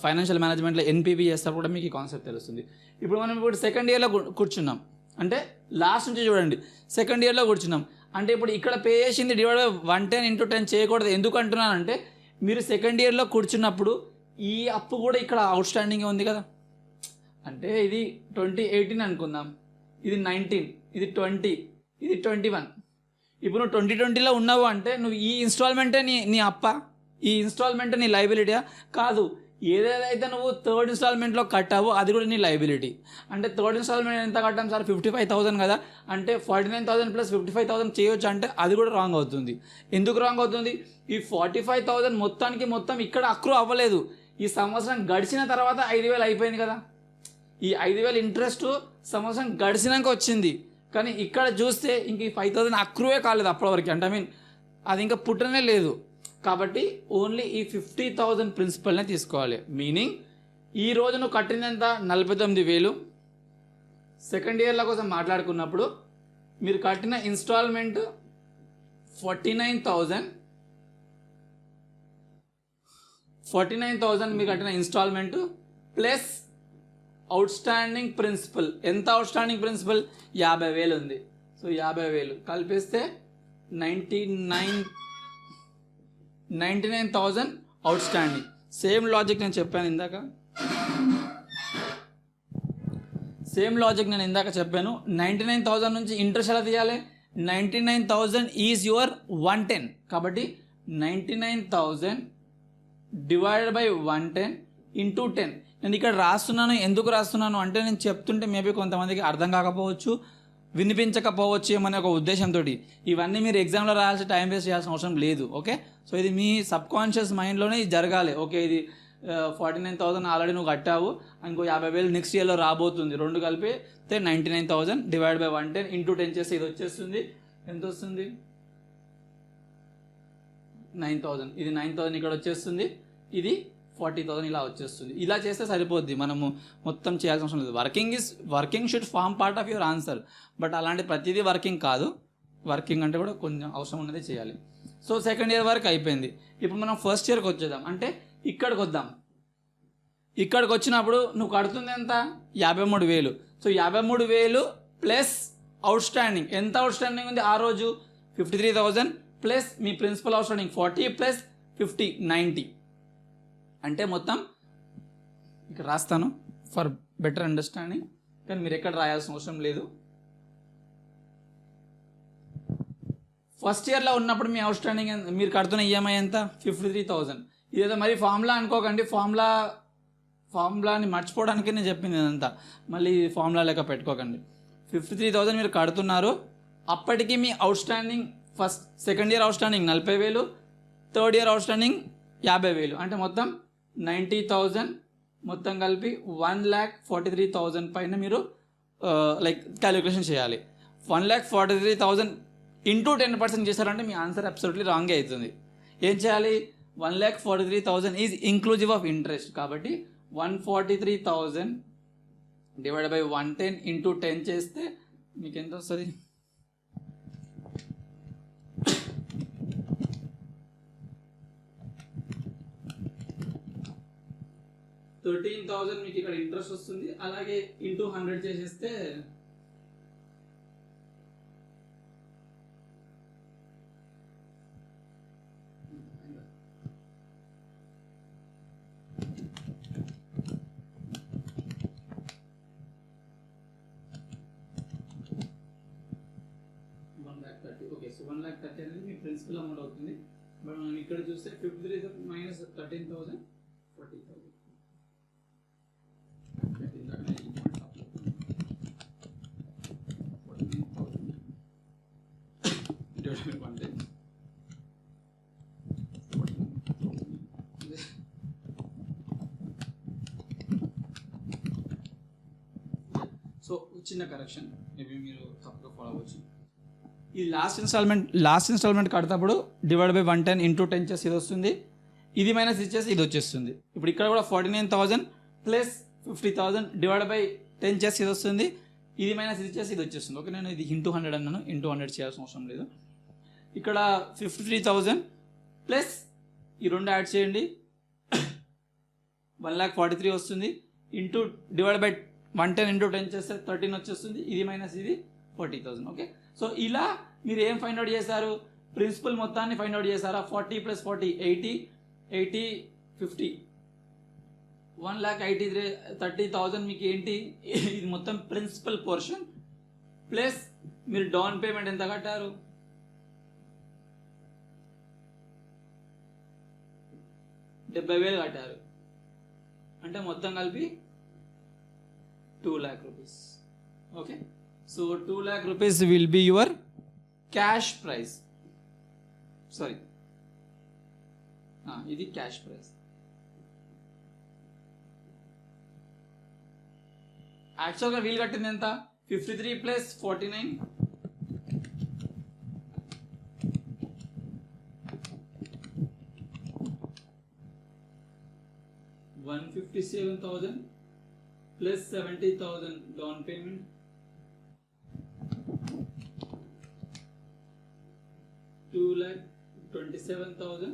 ఫైనాన్షియల్ మేనేజ్మెంట్లో ఎన్పీబీ చేస్తారు కూడా మీకు ఈ కాన్సెప్ట్ తెలుస్తుంది. ఇప్పుడు మనం ఇప్పుడు సెకండ్ ఇయర్లో కూర్చున్నాం అంటే లాస్ట్ నుంచి చూడండి, సెకండ్ ఇయర్లో కూర్చున్నాం అంటే ఇప్పుడు ఇక్కడ పే చేసింది డివైడ్ బై 110 ఇంటూ 10 చేయకూడదు. ఎందుకు అంటున్నానంటే మీరు సెకండ్ ఇయర్లో కూర్చున్నప్పుడు ఈ అప్పు కూడా ఇక్కడ అవుట్ స్టాండింగ్ ఉంది కదా. అంటే ఇది 2018 అనుకుందాం, ఇది 19, ఇది 20, ఇది 21. ఇప్పుడు నువ్వు 2020లో ఉన్నావు అంటే నువ్వు ఈ ఇన్స్టాల్మెంటే నీ అప్ప, ఈ ఇన్స్టాల్మెంటే నీ లైబిలిటీయా? కాదు. ఏదేదైతే నువ్వు థర్డ్ ఇన్స్టాల్మెంట్లో కట్టావో అది కూడా నీ లైబిలిటీ. అంటే థర్డ్ ఇన్స్టాల్మెంట్ ఎంత కట్టాం సార్? 55,000 కదా, అంటే 49,000 ప్లస్ 55,000 చేయొచ్చు అంటే అది కూడా రాంగ్ అవుతుంది. ఎందుకు రాంగ్ అవుతుంది? ఈ 45,000 మొత్తం ఇక్కడ అక్రూ అవ్వలేదు. ఈ సంవత్సరం గడిచిన తర్వాత 5,000 అయిపోయింది కదా. ఈ 5,000 ఇంట్రెస్ట్ సంవత్సరం గడిచినాక వచ్చింది, కానీ ఇక్కడ చూస్తే ఇంక ఈ 5,000 అక్రూవే కాలేదు అప్పటి వరకు. అంటే అది ఇంకా పుట్టనే లేదు. కాబట్టి ఓన్లీ ఈ 50,000 ప్రిన్సిపల్నే తీసుకోవాలి. మీనింగ్ ఈ రోజు నువ్వు కట్టినంత 49,000. సెకండ్ ఇయర్ల కోసం మాట్లాడుకున్నప్పుడు మీరు కట్టిన ఇన్స్టాల్మెంట్ 49,000 మీరు కట్టిన installment plus outstanding principal. ఎంత అవుట్ స్టాండింగ్ ప్రిన్సిపల్? 50,000 ఉంది. సో 50,000 కలిపిస్తే 99,000 అవుట్ స్టాండింగ్. సేమ్ లాజిక్ నేను చెప్పాను ఇందాక, 99,000 నుంచి ఇంట్రెస్ట్ ఎలా తీయాలి? 99,000 ఈజ్ యువర్ 110. కాబట్టి 99,000 డివైడెడ్ బై 110 ఇంటూ 10. నేను ఇక్కడ రాస్తున్నాను, ఎందుకు రాస్తున్నాను అంటే నేను చెప్తుంటే మేబీ కొంతమందికి అర్థం కాకపోవచ్చు, వినిపించకపోవచ్చు ఏమనే ఒక ఉద్దేశంతో. ఇవన్నీ మీరు ఎగ్జామ్లో రాయాల్సి టైం వేస్ట్ చేయాల్సిన అవసరం లేదు. ఓకే, సో ఇది మీ సబ్కాన్షియస్ మైండ్లోనే ఇది జరగాలి. ఓకే, ఇది 49,000 ఆల్రెడీ నువ్వు కట్టావు, ఇంకో 50,000 నెక్స్ట్ ఇయర్లో రాబోతుంది. రెండు కలిపితే 99,000 డివైడ్ బై 110 ఇంటూ 10 చేస్తే ఇది వచ్చేస్తుంది. ఎంత వస్తుంది? 9,000. ఇది 9,000 ఇక్కడ వచ్చేస్తుంది, ఇది 40,000 ఇలా వచ్చేస్తుంది. ఇలా చేస్తే సరిపోద్ది, మనము మొత్తం చేయాల్సిన అవసరం లేదు. Working should form part of your answer. But అలాంటి ప్రతిదీ వర్కింగ్ కాదు, వర్కింగ్ అంటే కూడా కొంచెం అవసరం ఉన్నది చేయాలి. సో సెకండ్ ఇయర్ వరకు అయిపోయింది. ఇప్పుడు మనం ఫస్ట్ ఇయర్కి వచ్చేద్దాం. అంటే ఇక్కడికి వద్దాం. ఇక్కడికి వచ్చినప్పుడు నువ్వు కడుతుంది ఎంత? 53,000. So 53,000 plus out standing. ఎంత అవుట్ స్టాండింగ్ ఉంది ఆ రోజు? 53,000 ప్లస్ మీ ప్రిన్సిపల్ అవుట్ స్టాండింగ్ 40 ప్లస్ 50 90. అంటే మొత్తం ఇక్కడ రాస్తాను ఫర్ బెటర్ అండర్స్టాండింగ్, కానీ మీరు ఎక్కడ రాయాల్సిన అవసరం లేదు. ఫస్ట్ ఇయర్లో ఉన్నప్పుడు మీ అవుట్ స్టాండింగ్ మీరు కడుతున్న ఈఎంఐ ఎంత? 53,000. ఇదేదో మరి ఫార్ములా అనుకోకండి, ఫార్ములాని మర్చిపోవడానికి నేను చెప్పింది ఇదంతా, మళ్ళీ ఫార్ములా లెక్క పెట్టుకోకండి. 53,000 మీరు కడుతున్నారు. అప్పటికి me out standing second year out standing 40,000, third year out standing 50,000. అంటే మొత్తం 90,000, మొత్తం కలిపి 1,43,000 పైన మీరు లైక్ క్యాలిక్యులేషన్ చేయాలి. 1,43,000 ఇంటూ 10% చేశారంటే మీ ఆన్సర్ అబ్సల్యూట్లీ రాంగే అవుతుంది. ఏం చేయాలి? 1,43,000 ఈజ్ ఇంక్లూజివ్ ఆఫ్ ఇంట్రెస్ట్. కాబట్టి 143,000 డివైడ్ బై 110 ఇంటూ 10 చేస్తే మీకు ఎంత వస్తుంది? 13,000 మీకు ఇక్కడ ఇంట్రెస్ట్ వస్తుంది. అలాగే ఇంటూ 100 చేసేస్తే ఓకే. సో 1,30,000 అనేది మీ ప్రిన్సిపల్ అమౌంట్ అవుతుంది. బట్ మనం ఇక్కడ చూస్తే 53,000 మైనస్ 13,000 40,000. సో చిన్న కరెక్షన్, మేబీ మీరు తప్పుగా ఫాలో అవ్వచ్చు. ఈ లాస్ట్ ఇన్స్టాల్మెంట్ కడతప్పుడు డివైడ్ బై 110 ఇంటూ 10 చేసి ఇది వస్తుంది, ఇది మైనస్ ఇచ్చేసి ఇది వచ్చేస్తుంది. ఇప్పుడు ఇక్కడ కూడా 49,000 ప్లస్ 50,000 డివైడ్ బై 10 చేసి ఇది వస్తుంది, ఇది మైనస్ ఇది చేసి ఇది వచ్చేస్తుంది. ఓకే, నేను ఇది ఇంటూ 100 అన్నాను, ఇంటూ 100 చేయాల్సిన అవసరం లేదు. ఇక్కడ 53,000 ప్లస్ ఈ రెండు యాడ్ చేయండి, 1,43,000 వస్తుంది. ఇంటూ డివైడ్ బై 110 ఇంటూ 10 చేస్తే 13 వచ్చేస్తుంది, ఇది మైనస్ ఇది 40,000. ఓకే, సో ఇలా మీరు ఏం ఫైండ్ అవుట్ చేశారు? ప్రిన్సిపల్ మొత్తాన్ని ఫైండ్ అవుట్ చేశారా? 40 ప్లస్ 40 80, 50 1,80,30,000 మీకు ఏంటి? ఇది మొత్తం ప్రిన్సిపల్ పోర్షన్ ప్లస్ మీరు డౌన్ పేమెంట్ ఎంత కట్టారు? 70,000 కట్టారు. అంటే మొత్తం కలిపి 2,00,000 rupees. Okay, so 2,00,000 rupees will be your cash prize. Sorry, ఇది క్యాష్ ప్రైస్. యాక్చువల్గా వీలు కట్టింది ఎంత? 53 plus 49 157,000 plus 70,000 down payment 2,27,000.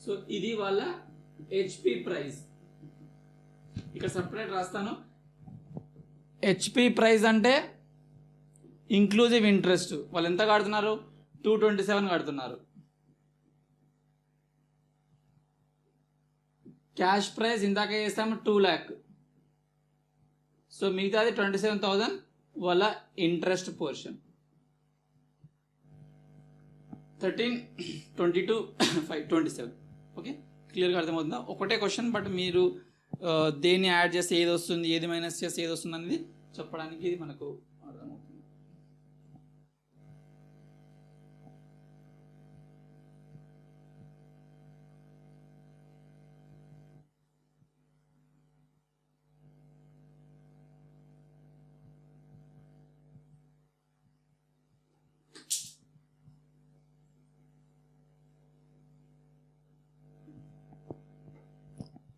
So ఇది వాళ్ళ హెచ్పి ప్రైస్. ఇక్కడ సపరేట్ రాస్తాను. హెచ్పి ప్రైస్ అంటే ఇంక్లూజివ్ ఇంట్రెస్ట్. వాళ్ళు ఎంత కడుతున్నారు? 227 కడుతున్నారు. క్యాష్ ప్రైస్ ఇందాక చేస్తాము 2 lakh. సో మిగతాది 27,000 వాళ్ళ ఇంట్రెస్ట్ పోర్షన్. 13, 22, 5, 27. ఓకే, క్లియర్గా అర్థమవుతుందా? ఒకటే క్వశ్చన్, బట్ మీరు దేన్ని యాడ్ చేస్తే ఏది వస్తుంది, ఏది మైనస్ చేస్తే ఏది వస్తుంది అనేది చెప్పడానికి ఇది మనకు అర్థమవుతుంది.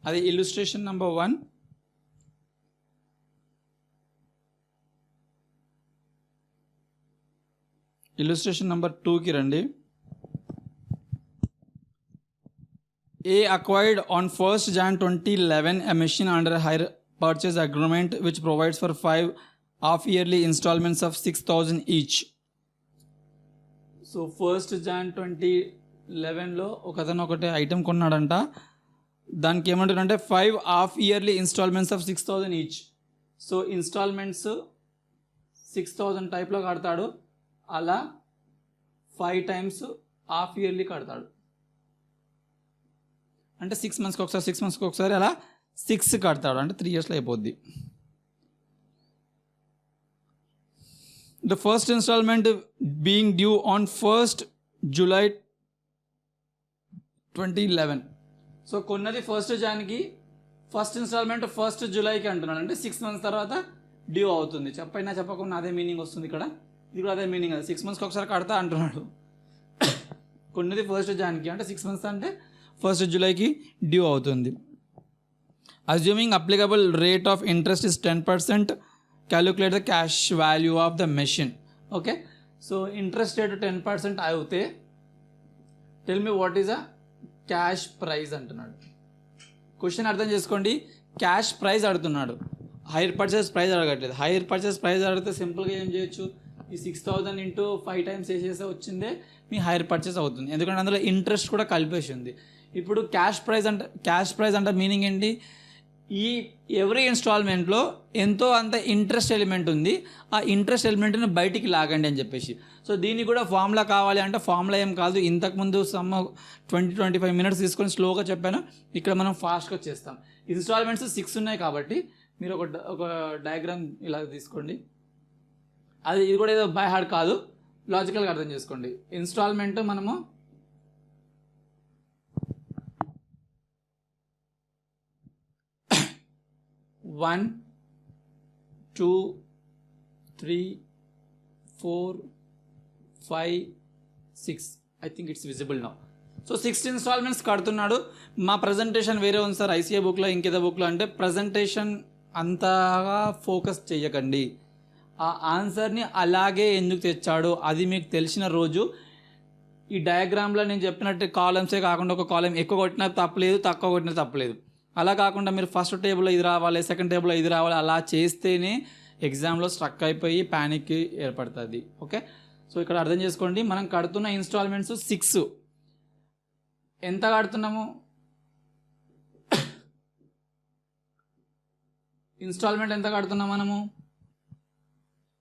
అది ఇల్లుస్ట్రేషన్ నెంబర్ 1. ఇల్లుస్ట్రేషన్ నెంబర్ 2కి రండి. A acquired on 1st Jan 2011 a machine under a hire purchase agreement which provides for 5 half-yearly installments of 6,000 each. So 1st Jan 2011లో ఒకతను ఒకటి ఐటెం కొన్నాడంట. దానికి ఏమంటారంటే 5 half-yearly installments of 6,000 each. So installments 6,000 టైప్లో కడతాడు. అలా 5 times హాఫ్ ఇయర్లీ కడతాడు. అంటే 6 monthsకి ఒకసారి 6 monthsకి ఒకసారి అలా 6 కడతాడు. అంటే 3 yearsలో అయిపోద్ది. The first installment being due on 1st July 2011. So కొన్నది 1st Janకి, ఫస్ట్ ఇన్స్టాల్మెంట్ 1st Julyకి అంటున్నాడు. అంటే 6 months తర్వాత డ్యూ అవుతుంది. చెప్పైనా చెప్పకుండా అదే మీనింగ్ వస్తుంది ఇక్కడ. ఇది కూడా అదే మీనింగ్. అది 6 monthsకి ఒకసారి కడతా అంటున్నాడు. కొన్నది 1st Janకి అంటే 6 months అంటే 1st Julyకి డ్యూ అవుతుంది. Assuming applicable rate of interest is 10%, calculate the cash value of the machine. Okay, so interest rate 10% అవుతే tell me what is a cash prize అంటున్నాడు. క్వశ్చన్ అర్థం చేసుకోండి. క్యాష్ ప్రైస్ అడుగుతున్నాడు, హైర్ పర్చేస్ ప్రైస్ అడగట్లేదు. హైర్ పర్చేస్ ప్రైస్ అడిగితే సింపుల్గా ఏం చేయొచ్చు, ఈ 6,000 into 5 times వేసేస్తే వచ్చిందే మీ హైర్ పర్చేస్ అవుతుంది. ఎందుకంటే అందులో ఇంట్రెస్ట్ కూడా కలిపేసి ఉంది. ఇప్పుడు క్యాష్ ప్రైస్ అంటే మీనింగ్ ఏంటి? ఈ ఎవ్రీ ఇన్స్టాల్మెంట్లో ఎంతో అంత ఇంట్రెస్ట్ ఎలిమెంట్ ఉంది. ఆ ఇంట్రెస్ట్ ఎలిమెంట్ని బయటికి లాగండి అని చెప్పేసి. సో దీనికి కూడా ఫార్ములా కావాలి అంటే ఫార్ములా ఏం కాదు. ఇంతకుముందు 20-25 minutes తీసుకొని స్లోగా చెప్పాను. ఇక్కడ మనం ఫాస్ట్గా చేస్తాం. ఇన్స్టాల్మెంట్స్ 6 ఉన్నాయి కాబట్టి మీరు ఒక డయాగ్రామ్ ఇలా తీసుకోండి. ఇది కూడా ఏదో బై హార్ట్ కాదు, లాజికల్గా అర్థం చేసుకోండి. ఇన్స్టాల్మెంట్ మనము 1, 2, 3, 4, 5, 6. I think it's visible now. So 6 installments కడుతున్నాడు. మా ప్రజెంటేషన్ వేరే ఉంది సార్ ఐసీఏ బుక్లో ఇంకేదో బుక్లో అంటే ప్రజెంటేషన్ అంతగా ఫోకస్ చేయకండి. ఆ ఆన్సర్ని అలాగే ఎందుకు తెచ్చాడో అది మీకు తెలిసిన రోజు ఈ డయాగ్రామ్లో నేను చెప్పినట్టు కాలమ్సే కాకుండా ఒక కాలం ఎక్కువ కొట్టినా తప్పలేదు, తక్కువ కొట్టినా తప్పలేదు. అలా కాకుండా మీరు ఫస్ట్ టేబుల్లో ఇది రావాలి, సెకండ్ టేబుల్లో ఇది రావాలి, అలా చేస్తేనే ఎగ్జామ్లో స్ట్రక్ అయిపోయి ప్యానిక్ ఏర్పడుతుంది. ఓకే, సో ఇక్కడ అర్థం చేసుకోండి. మనం కడుతున్న ఇన్స్టాల్మెంట్స్ 6. ఎంత కడుతున్నాము? ఇన్స్టాల్మెంట్ ఎంత కడుతున్నాం మనము?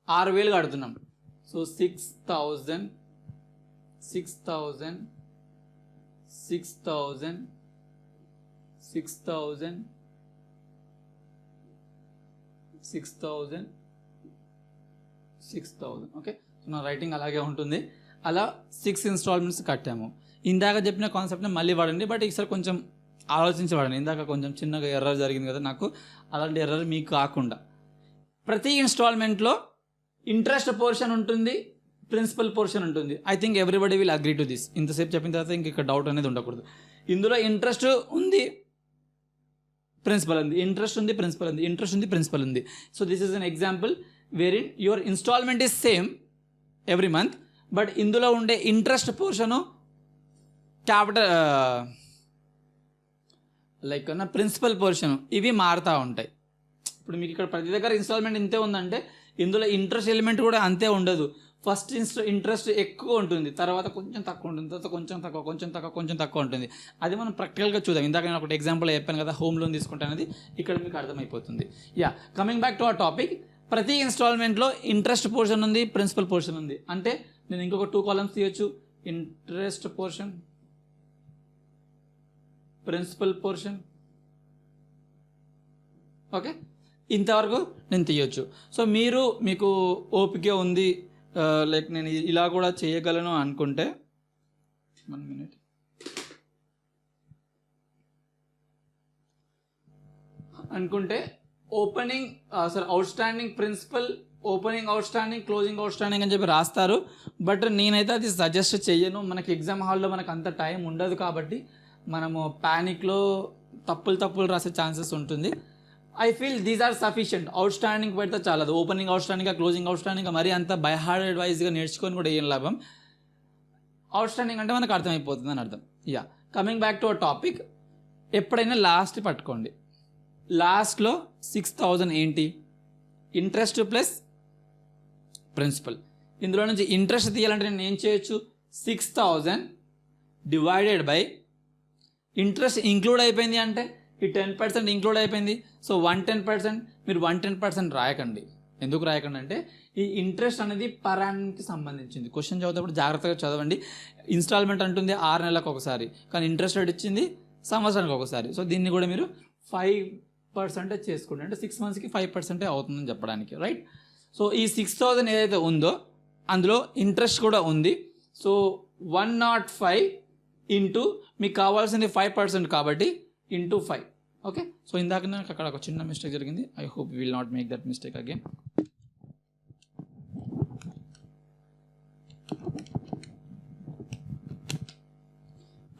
6,000 కడుతున్నాం. సో 6,000, 6,000, 6,000, 6,000, 6,000, 6,000. ఓకే, సో నా రైటింగ్ అలాగే ఉంటుంది. అలా 6 ఇన్స్టాల్మెంట్స్ కట్టాము. ఇందాక చెప్పిన కాన్సెప్ట్ని మళ్ళీ వాడండి, బట్ ఈసారి కొంచెం ఆలోచించి వాడండి. ఇందాక కొంచెం చిన్నగా ఎర్రర్ జరిగింది కదా నాకు, అలాంటి ఎర్రర్ మీకు కాకుండా. ప్రతి ఇన్స్టాల్మెంట్లో ఇంట్రెస్ట్ పోర్షన్ ఉంటుంది, ప్రిన్సిపల్ పోర్షన్ ఉంటుంది. I think everybody will agree to this. ఇంతసేపు చెప్పిన తర్వాత ఇంక డౌట్ అనేది ఉండకూడదు. ఇందులో ఇంట్రెస్ట్ ఉంది, ప్రిన్సిపల్ ఉంది, ఇంట్రెస్ట్ ఉంది, ప్రిన్సిపల్ ఉంది, ఇంట్రెస్ట్ ఉంది, ప్రిన్సిపల్ ఉంది. So this is an example where in your installment is same every month, but ఇందులో ఉండే ఇంట్రెస్ట్ పోర్షను క్యాపిటల్ లైక్ నా ప్రిన్సిపల్ పోర్షన్ ఇవి మారుతూ ఉంటాయి. ఇప్పుడు మీకు ఇక్కడ ప్రతి దగ్గర ఇన్స్టాల్మెంట్ ఇంతే ఉందంటే ఇందులో ఇంట్రెస్ట్ ఎలిమెంట్ కూడా అంతే ఉండదు. ఫస్ట్ ఇంట్రెస్ట్ ఎక్కువ ఉంటుంది, తర్వాత కొంచెం తక్కువ ఉంటుంది, తర్వాత కొంచెం తక్కువ ఉంటుంది. అది మనం ప్రాక్టికల్గా చూద్దాం. ఇందాక నేను ఒకటి ఎగ్జాంపుల్ చెప్పాను కదా, హోమ్ లోన్ తీసుకుంటే అనేది ఇక్కడ మీకు అర్థమైపోతుంది. Coming back to our topic, ప్రతి ఇన్స్టాల్మెంట్లో ఇంట్రెస్ట్ పోర్షన్ ఉంది, ప్రిన్సిపల్ పోర్షన్ ఉంది. అంటే నేను ఇంకొక 2 కాలమ్స్ తీయొచ్చు, interest portion, principal portion. Okay, ఇంతవరకు నేను తీయొచ్చు. సో మీకు ఓపిక ఉంది, లైక్ నేను ఇలా కూడా చేయగలను అనుకుంటే 1 minute అనుకుంటే opening outstanding principal, opening outstanding, closing outstanding అని చెప్పి రాస్తారు. బట్ నేనైతే అది సజెస్ట్ చెయ్యను. మనకి ఎగ్జామ్ హాల్లో మనకు అంత టైం ఉండదు కాబట్టి మనము ప్యానిక్లో తప్పులు రాసే ఛాన్సెస్ ఉంటుంది. I feel these are sufficient. Outstanding పెడితే చాలదు. Opening outstanding, closing outstanding మరీ అంత బై హార్ట్ వైజ్గా నేర్చుకొని కూడా ఏం లాభం. అవుట్ స్టాండింగ్ అంటే మనకు అర్థమైపోతుంది అని అర్థం. Coming back to our topic, ఎప్పుడైనా లాస్ట్ పట్టుకోండి. లాస్ట్లో 6,000 ఏంటి? Interest plus principal. ఇందులో నుంచి ఇంట్రెస్ట్ తీయాలంటే నేను ఏం చేయొచ్చు? 6,000 డివైడెడ్ బై ఇంట్రెస్ట్ ఇంక్లూడ్ అయిపోయింది అంటే ఈ 10% ఇంక్లూడ్ అయిపోయింది. సో 110%. మీరు 110% రాయకండి. ఎందుకు రాయకండి అంటే ఈ ఇంట్రెస్ట్ అనేది పర్ యానంకి సంబంధించింది. క్వశ్చన్ చదివేటప్పుడు జాగ్రత్తగా చదవండి. ఇన్స్టాల్మెంట్ అంటుంది 6 నెలలకు ఒకసారి, కానీ ఇంట్రెస్ట్ రేట్ ఇచ్చింది సంవత్సరానికి ఒకసారి. సో దీన్ని కూడా మీరు 5% చేసుకోండి. అంటే 6 మంత్స్కి 5% అవుతుందని చెప్పడానికి, రైట్? సో ఈ 6,000 ఏదైతే ఉందో అందులో ఇంట్రెస్ట్ కూడా ఉంది. సో 105 ఇంటూ మీకు కావాల్సింది 5% కాబట్టి ఇంటూ 5. ఓకే, సో ఇందాక నాకు అక్కడ ఒక చిన్న మిస్టేక్ జరిగింది. I hope will not make that mistake again.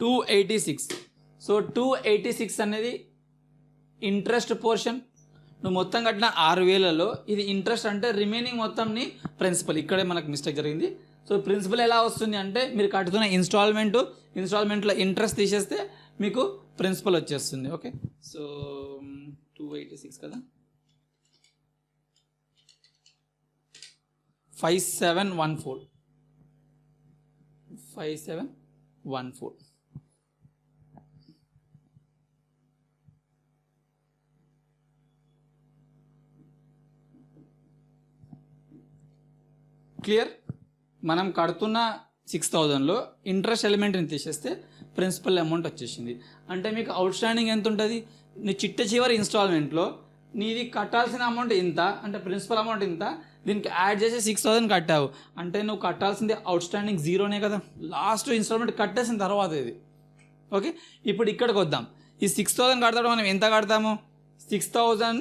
$286. So 286 అనేది ఇంట్రెస్ట్ పోర్షన్. నువ్వు మొత్తం కట్టిన 6,000లో ఇది ఇంట్రెస్ట్ అంటే రిమైనింగ్ మొత్తంని ప్రిన్సిపల్. ఇక్కడే మనకు మిస్టేక్ జరిగింది. సో ప్రిన్సిపల్ ఎలా వస్తుంది అంటే మీరు కట్టుతున్న ఇన్స్టాల్మెంట్లో ఇంట్రెస్ట్ తీసేస్తే మీకు ప్రిన్సిపల్ వచ్చేస్తుంది. ఓకే, సో 286 కదా, 5714. క్లియర్? మనం కడుతున్న 6,000లో ఇంట్రెస్ట్ ఎలిమెంట్ని తీసేస్తే ప్రిన్సిపల్ అమౌంట్ వచ్చేసింది. అంటే మీకు అవుట్ స్టాండింగ్ ఎంత ఉంటుంది? నీ చివరి ఇన్స్టాల్మెంట్లో నీది కట్టాల్సిన అమౌంట్ ఇంత, అంటే ప్రిన్సిపల్ అమౌంట్ ఇంత, దీనికి యాడ్ చేసి 6,000 కట్టావు అంటే నువ్వు కట్టాల్సింది అవుట్ స్టాండింగ్ 0నే కదా. లాస్ట్ ఇన్స్టాల్మెంట్ కట్టేసిన తర్వాత ఇది. ఓకే, ఇప్పుడు ఇక్కడికి వద్దాం. ఈ 6,000 కడతాడు, మనం ఎంత కడతాము? 6,000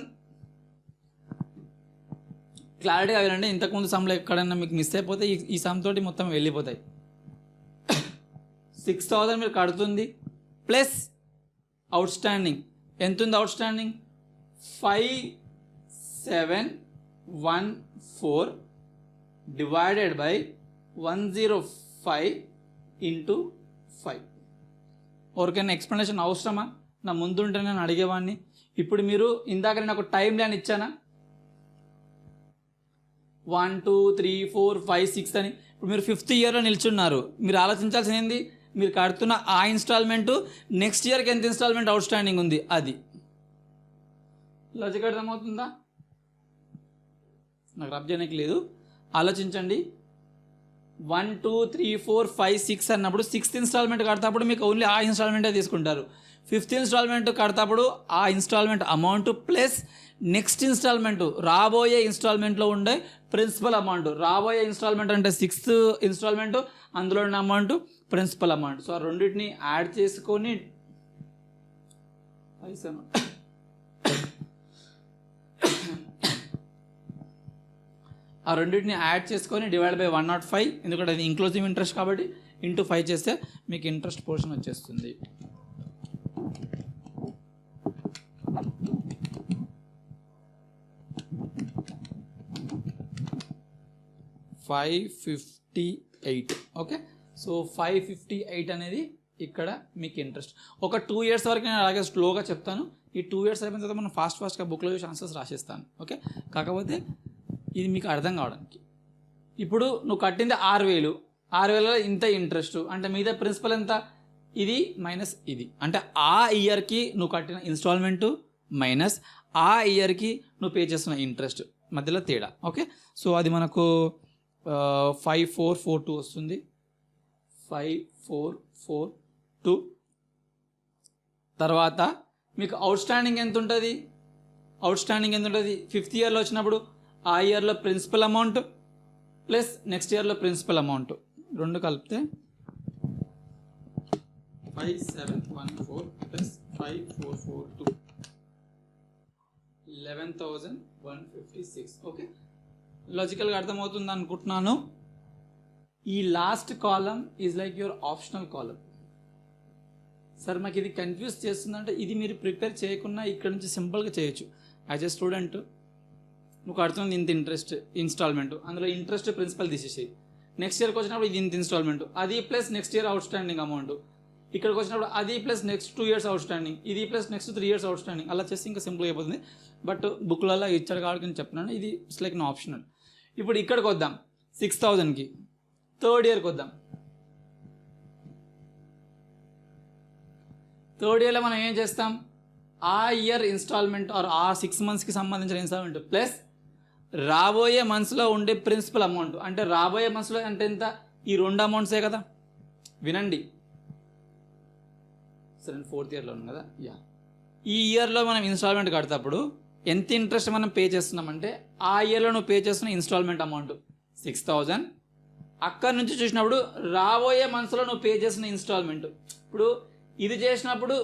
క్లారిటీగా వినండి. ఇంతకుముందు సమ్లో ఎక్కడన్నా మీకు మిస్ అయిపోతే ఈ సమ్ తోటి మొత్తం వెళ్ళిపోతాయి. 6,000 మీరు కడుతుంది ప్లస్ అవుట్ స్టాండింగ్ ఎంత ఉంది? Out standing 5714 divided by 105 into 5. ఎవరికైనా ఎక్స్ప్లెనేషన్ అవసరమా? నా ముందుంటే నేను అడిగేవాడిని. ఇప్పుడు మీరు ఇందాక నేను ఒక టైం లైన్ ఇచ్చానా? 1 2 3 4 5 6 అని. ఇప్పుడు మీరు 5th ఇయర్లో నిల్చున్నారు. మీరు ఆలోచించాల్సింది ఏంది? మీరు కడుతున్న ఆ ఇన్స్టాల్మెంటు నెక్స్ట్ ఇయర్కి ఎంత ఇన్స్టాల్మెంట్ అవుట్ స్టాండింగ్ ఉంది అది. లాజిక్ అర్థమవుతుందా? నాకు రబ్ చేయడానికి లేదు, ఆలోచించండి. 1 2 3 4 5 6 అన్నప్పుడు 6th ఇన్స్టాల్మెంట్ కడతాప్పుడు మీకు ఓన్లీ ఆ ఇన్స్టాల్మెంటే తీసుకుంటారు. 5th ఇన్స్టాల్మెంట్ కడతాప్పుడు ఆ installment amount plus next installment రాబోయే ఇన్స్టాల్మెంట్లో ఉండే ప్రిన్సిపల్ అమౌంట్. రాబోయే ఇన్స్టాల్మెంట్ అంటే 6th ఇన్స్టాల్మెంట్, అందులో ఉన్న అమౌంట్ ప్రిన్సిపల్ అమౌంట్. సో ఆ రెండింటిని యాడ్ చేసుకొని డివైడ్ బై 105, ఎందుకంటే అది ఇంక్లూజివ్ ఇంట్రెస్ట్ కాబట్టి, ఇంటూ 5 చేస్తే మీకు ఇంట్రెస్ట్ పోర్షన్ వచ్చేస్తుంది. $558. ఓకే, సో 558 అనేది ఇక్కడ మీకు ఇంట్రెస్ట్. ఒక 2 years వరకు నేను అలాగే స్లోగా చెప్తాను. ఈ 2 years అయిపోయిన తర్వాత మనం ఫాస్ట్గా బుక్లో చూసి ఆన్సర్స్ రాసేస్తాను. ఓకే, కాకపోతే ఇది మీకు అర్థం కావడానికి. ఇప్పుడు నువ్వు కట్టింది 6,000, 6,000లో ఇంత ఇంట్రెస్ట్ అంటే మీద ప్రిన్సిపల్ ఎంత, ఇది మైనస్ ఇది, అంటే ఆ ఇయర్కి నువ్వు కట్టిన ఇన్స్టాల్మెంటు మైనస్ ఆ ఇయర్కి నువ్వు పే చేస్తున్న ఇంట్రెస్ట్ మధ్యలో తేడా. ఓకే, సో అది మనకు 5442 వస్తుంది. 5442 తర్వాత మీకు అవుట్ స్టాండింగ్ ఎంత ఉంటుంది, ఫిఫ్త్ ఇయర్లో వచ్చినప్పుడు ఆ ఇయర్లో ప్రిన్సిపల్ అమౌంట్ ప్లస్ నెక్స్ట్ ఇయర్లో ప్రిన్సిపల్ అమౌంట్ రెండు కలిపితే 5714 ప్లస్ 5442 11,156. ఓకే, లాజికల్గా అర్థమవుతుంది అనుకుంటున్నాను. ఈ last column is like your optional column. Sir మాకు ఇది కన్ఫ్యూజ్ చేస్తుందంటే ఇది మీరు ప్రిపేర్ చేయకుండా ఇక్కడ నుంచి సింపుల్గా చేయొచ్చు. యాజ్ ఎ స్టూడెంట్ నువ్వు కడుతున్నది ఇంత ఇంట్రెస్ట్ ఇన్స్టాల్మెంట్, అందులో ఇంట్రెస్ట్ ప్రిన్సిపల్ తీసేసేయి. నెక్స్ట్ ఇయర్కి వచ్చినప్పుడు ఇది ఇంత ఇన్స్టాల్మెంట్, అది plus next year outstanding amount, ఇక్కడికి వచ్చినప్పుడు అది plus next 2 years outstanding, ఇది plus next 3 years outstanding, అలా చేసి ఇంకా సింపుల్ అయిపోతుంది. బట్ బుక్లలో ఇచ్చాడు కాబట్టి నేను చెప్తున్నాను, ఇది ఇట్స్ లైక్ నా ఆప్షనల్. ఇప్పుడు ఇక్కడికి వద్దాం 6,000కి, థర్డ్ ఇయర్కి వద్దాం. థర్డ్ ఇయర్లో మనం ఏం చేస్తాం, ఆ ఇయర్ ఇన్స్టాల్మెంట్ ఆర్ ఆ 6 monthsకి సంబంధించిన ఇన్స్టాల్మెంట్ ప్లస్ రాబోయే మంత్స్లో ఉండే ప్రిన్సిపల్ అమౌంట్. అంటే రాబోయే మంత్స్లో అంటే ఎంత, ఈ 2 అమౌంట్సే కదా. వినండి, సరే 4th yearలో ఉంది కదా. ఈ ఇయర్లో మనం ఇన్స్టాల్మెంట్ కడతప్పుడు ఎంత ఇంట్రెస్ట్ మనం పే చేస్తున్నామంటే ఆ ఇయర్లో నువ్వు పే చేస్తున్న ఇన్స్టాల్మెంట్ అమౌంట్ 6,000. అక్కడి నుంచి చూసినప్పుడు రాబోయే మంత్స్లో నువ్వు పే చేసిన ఇన్స్టాల్మెంట్, ఇప్పుడు ఇది చేసినప్పుడు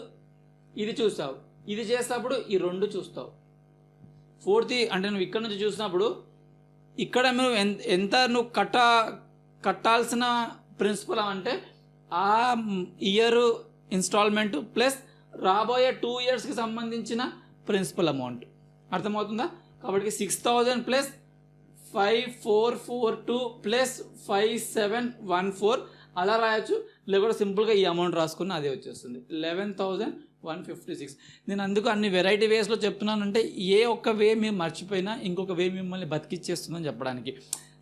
ఇది చూస్తావు, ఇది చేసినప్పుడు ఈ 2 చూస్తావు. 4th అంటే నువ్వు ఇక్కడ నుంచి చూసినప్పుడు ఇక్కడ నువ్వు ఎంత నువ్వు కట్టాల్సిన ప్రిన్సిపల్ అంటే ఆ ఇయర్ ఇన్స్టాల్మెంట్ ప్లస్ రాబోయే 2 yearsకి సంబంధించిన ప్రిన్సిపల్ అమౌంట్. అర్థమవుతుందా? కాబట్టి 6,000 ప్లస్ 5442 ప్లస్ 5714 అలా రాయొచ్చు, లేకపోతే సింపుల్గా ఈ అమౌంట్ రాసుకున్న అదే వచ్చేస్తుంది 11,156. నేను అందుకు అన్ని వెరైటీ వేస్లో చెప్తున్నానంటే ఏ ఒక్క వే మేము మర్చిపోయినా ఇంకొక వే మిమ్మల్ని బతికిచ్చేస్తుందని చెప్పడానికి.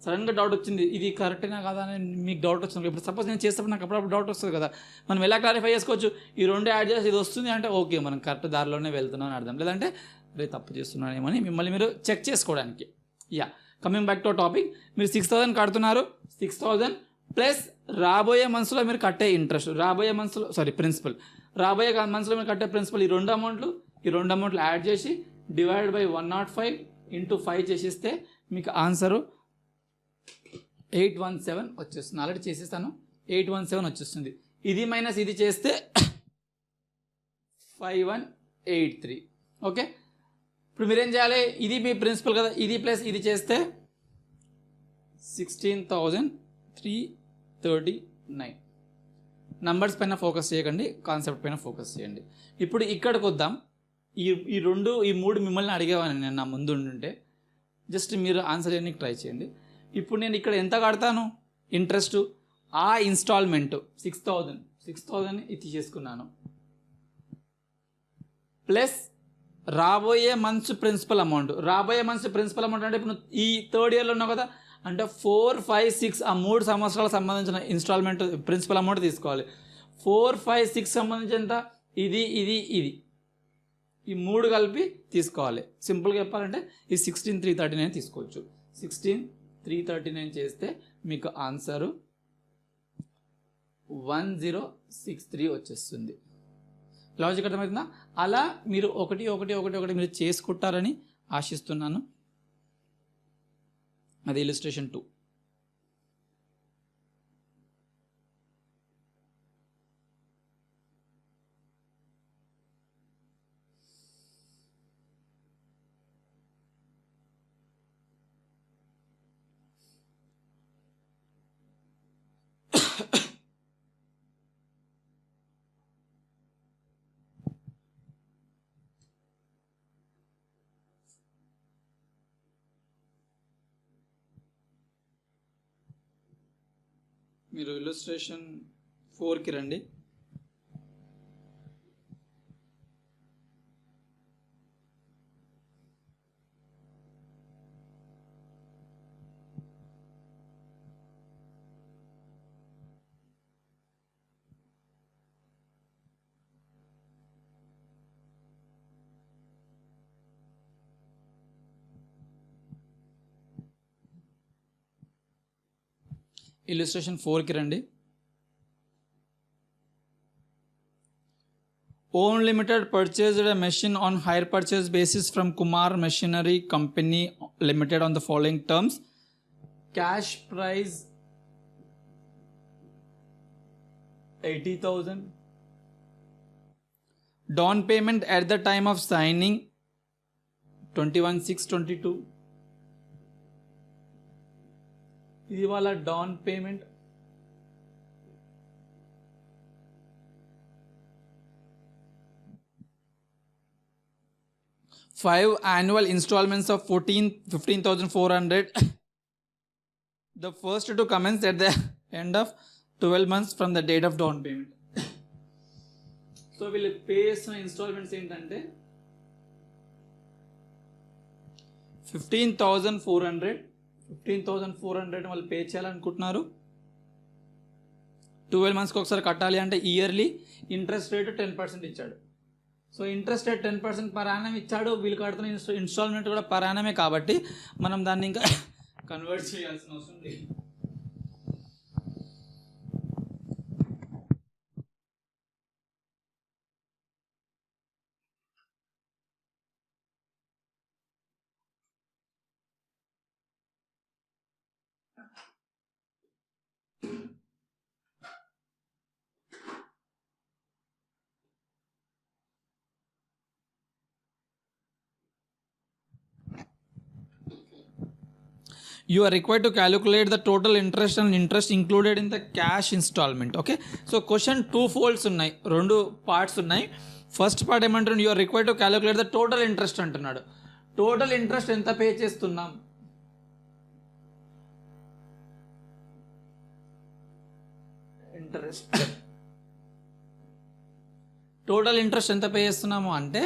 సడన్గా డౌట్ వచ్చింది, ఇది కరెక్టేనా కదా అని మీకు డౌట్ వచ్చింది. ఇప్పుడు సపోజ్ నేను చేసేటప్పుడు నాకు అప్పుడప్పుడు డౌట్ వస్తుంది కదా, మనం ఎలా క్లారిఫై చేసుకోవచ్చు, ఈ 2 యాడ్ చేసి ఇది వస్తుంది అంటే ఓకే మనం కరెక్ట్ దారిలోనే వెళ్తున్నాం అని అర్థం, లేదంటే రే తప్పు చేస్తున్నానేమో అని మిమ్మల్ని మీరు చెక్ చేసుకోవడానికి. కమింగ్ బ్యాక్ టు టాపిక్, మీరు 6,000 కడుతున్నారు, 6,000 ప్లస్ రాబోయే మంత్స్లో మీరు కట్టే ఇంట్రెస్ట్, రాబోయే మంత్స్లో ప్రిన్సిపల్, రాబోయే మంత్స్లో మీరు కట్టే ప్రిన్సిపల్, ఈ 2 అమౌంట్లు యాడ్ చేసి డివైడ్ బై 105 ఇంటూ 5 చేసిస్తే మీకు ఆన్సరు 817 వచ్చేస్తుంది. ఆల్రెడీ చేసేస్తాను, 817 వచ్చేస్తుంది. ఇది మైనస్ ఇది చేస్తే 5183. ఓకే, ఇప్పుడు మీరేం చేయాలి, ఇది మీ ప్రిన్సిపల్ కదా, ఇది ప్లస్ ఇది చేస్తే 16,339. నంబర్స్ పైన ఫోకస్ చేయకండి, కాన్సెప్ట్ పైన ఫోకస్ చేయండి. ఇప్పుడు ఇక్కడికి వద్దాం. ఈ 3 మిమ్మల్ని అడిగేవాడిని నేను నా ముందు ఉంటే, జస్ట్ మీరు ఆన్సర్ చేయడానికి ట్రై చేయండి. ఇప్పుడు నేను ఇక్కడ ఎంత కడతాను ఇంట్రెస్ట్, ఆ ఇన్స్టాల్మెంట్ 6,000 ఇది చేసుకున్నాను ప్లస్ రాబోయే మంత్స్ ప్రిన్సిపల్ అమౌంట్. రాబోయే మంత్స్ ప్రిన్సిపల్ అమౌంట్ అంటే ఇప్పుడు ఈ 3rd yearలో ఉన్నావు కదా, అంటే 4, 5, 6 ఆ 3 సంవత్సరాలకు సంబంధించిన ఇన్స్టాల్మెంట్ ప్రిన్సిపల్ అమౌంట్ తీసుకోవాలి. 4, 5, 6 సంబంధించి ఎంత, ఇది ఈ 3 కలిపి తీసుకోవాలి. సింపుల్గా చెప్పాలంటే ఈ 16,339 తీసుకోవచ్చు. 16,339 చేస్తే మీకు ఆన్సరు 1063 వచ్చేస్తుంది. లాజిక్ అర్థమవుతుందా? అలా మీరు ఒకటి మీరు చేసుకుంటారని ఆశిస్తున్నాను. అది ఇలిస్ట్రేషన్ 2. మీరు ఇలిస్ట్రేషన్ 4కి రండి. ఇల్లుస్ట్రేషన్ 4కి రండి. Own Limited purchased a machine on hire purchase basis from Kumar Machinery Company Limited on the following terms. Cash price 80,000. Down payment at the time of signing 21,622. ఇది వాళ్ళ down payment. Five annual installments of 15,400. The first to commence at the end of 12 months from the date of down payment. So వీళ్ళు పే చేసిన ఇన్స్టాల్మెంట్స్ ఏంటంటే 15,400 వాళ్ళు పే చేయాలనుకుంటున్నారు. 12 మంత్స్కి ఒకసారి కట్టాలి అంటే ఇయర్లీ ఇంట్రెస్ట్ రేట్ 10% ఇచ్చాడు. So interest rate 10% per annum ఇచ్చాడు. వీళ్ళు కడుతున్న ఇన్స్టాల్మెంట్ కూడా పర్ యానమే కాబట్టి మనం దాన్ని ఇంకా కన్వర్ట్ చేయాల్సిన అవసరం లేదు. You are required to calculate the total interest and interest included in the cash installment. Okay, so question 2 folds ఉన్నాయి, 2 parts ఉన్నాయి. ఫస్ట్ పార్ట్ ఏమంటున్నాడు, you are required to calculate the total interest అంటున్నాడు. టోటల్ ఇంట్రెస్ట్ ఎంత పే చేస్తున్నాం, టోటల్ ఇంట్రెస్ట్ ఎంత పే చేస్తున్నాము అంటే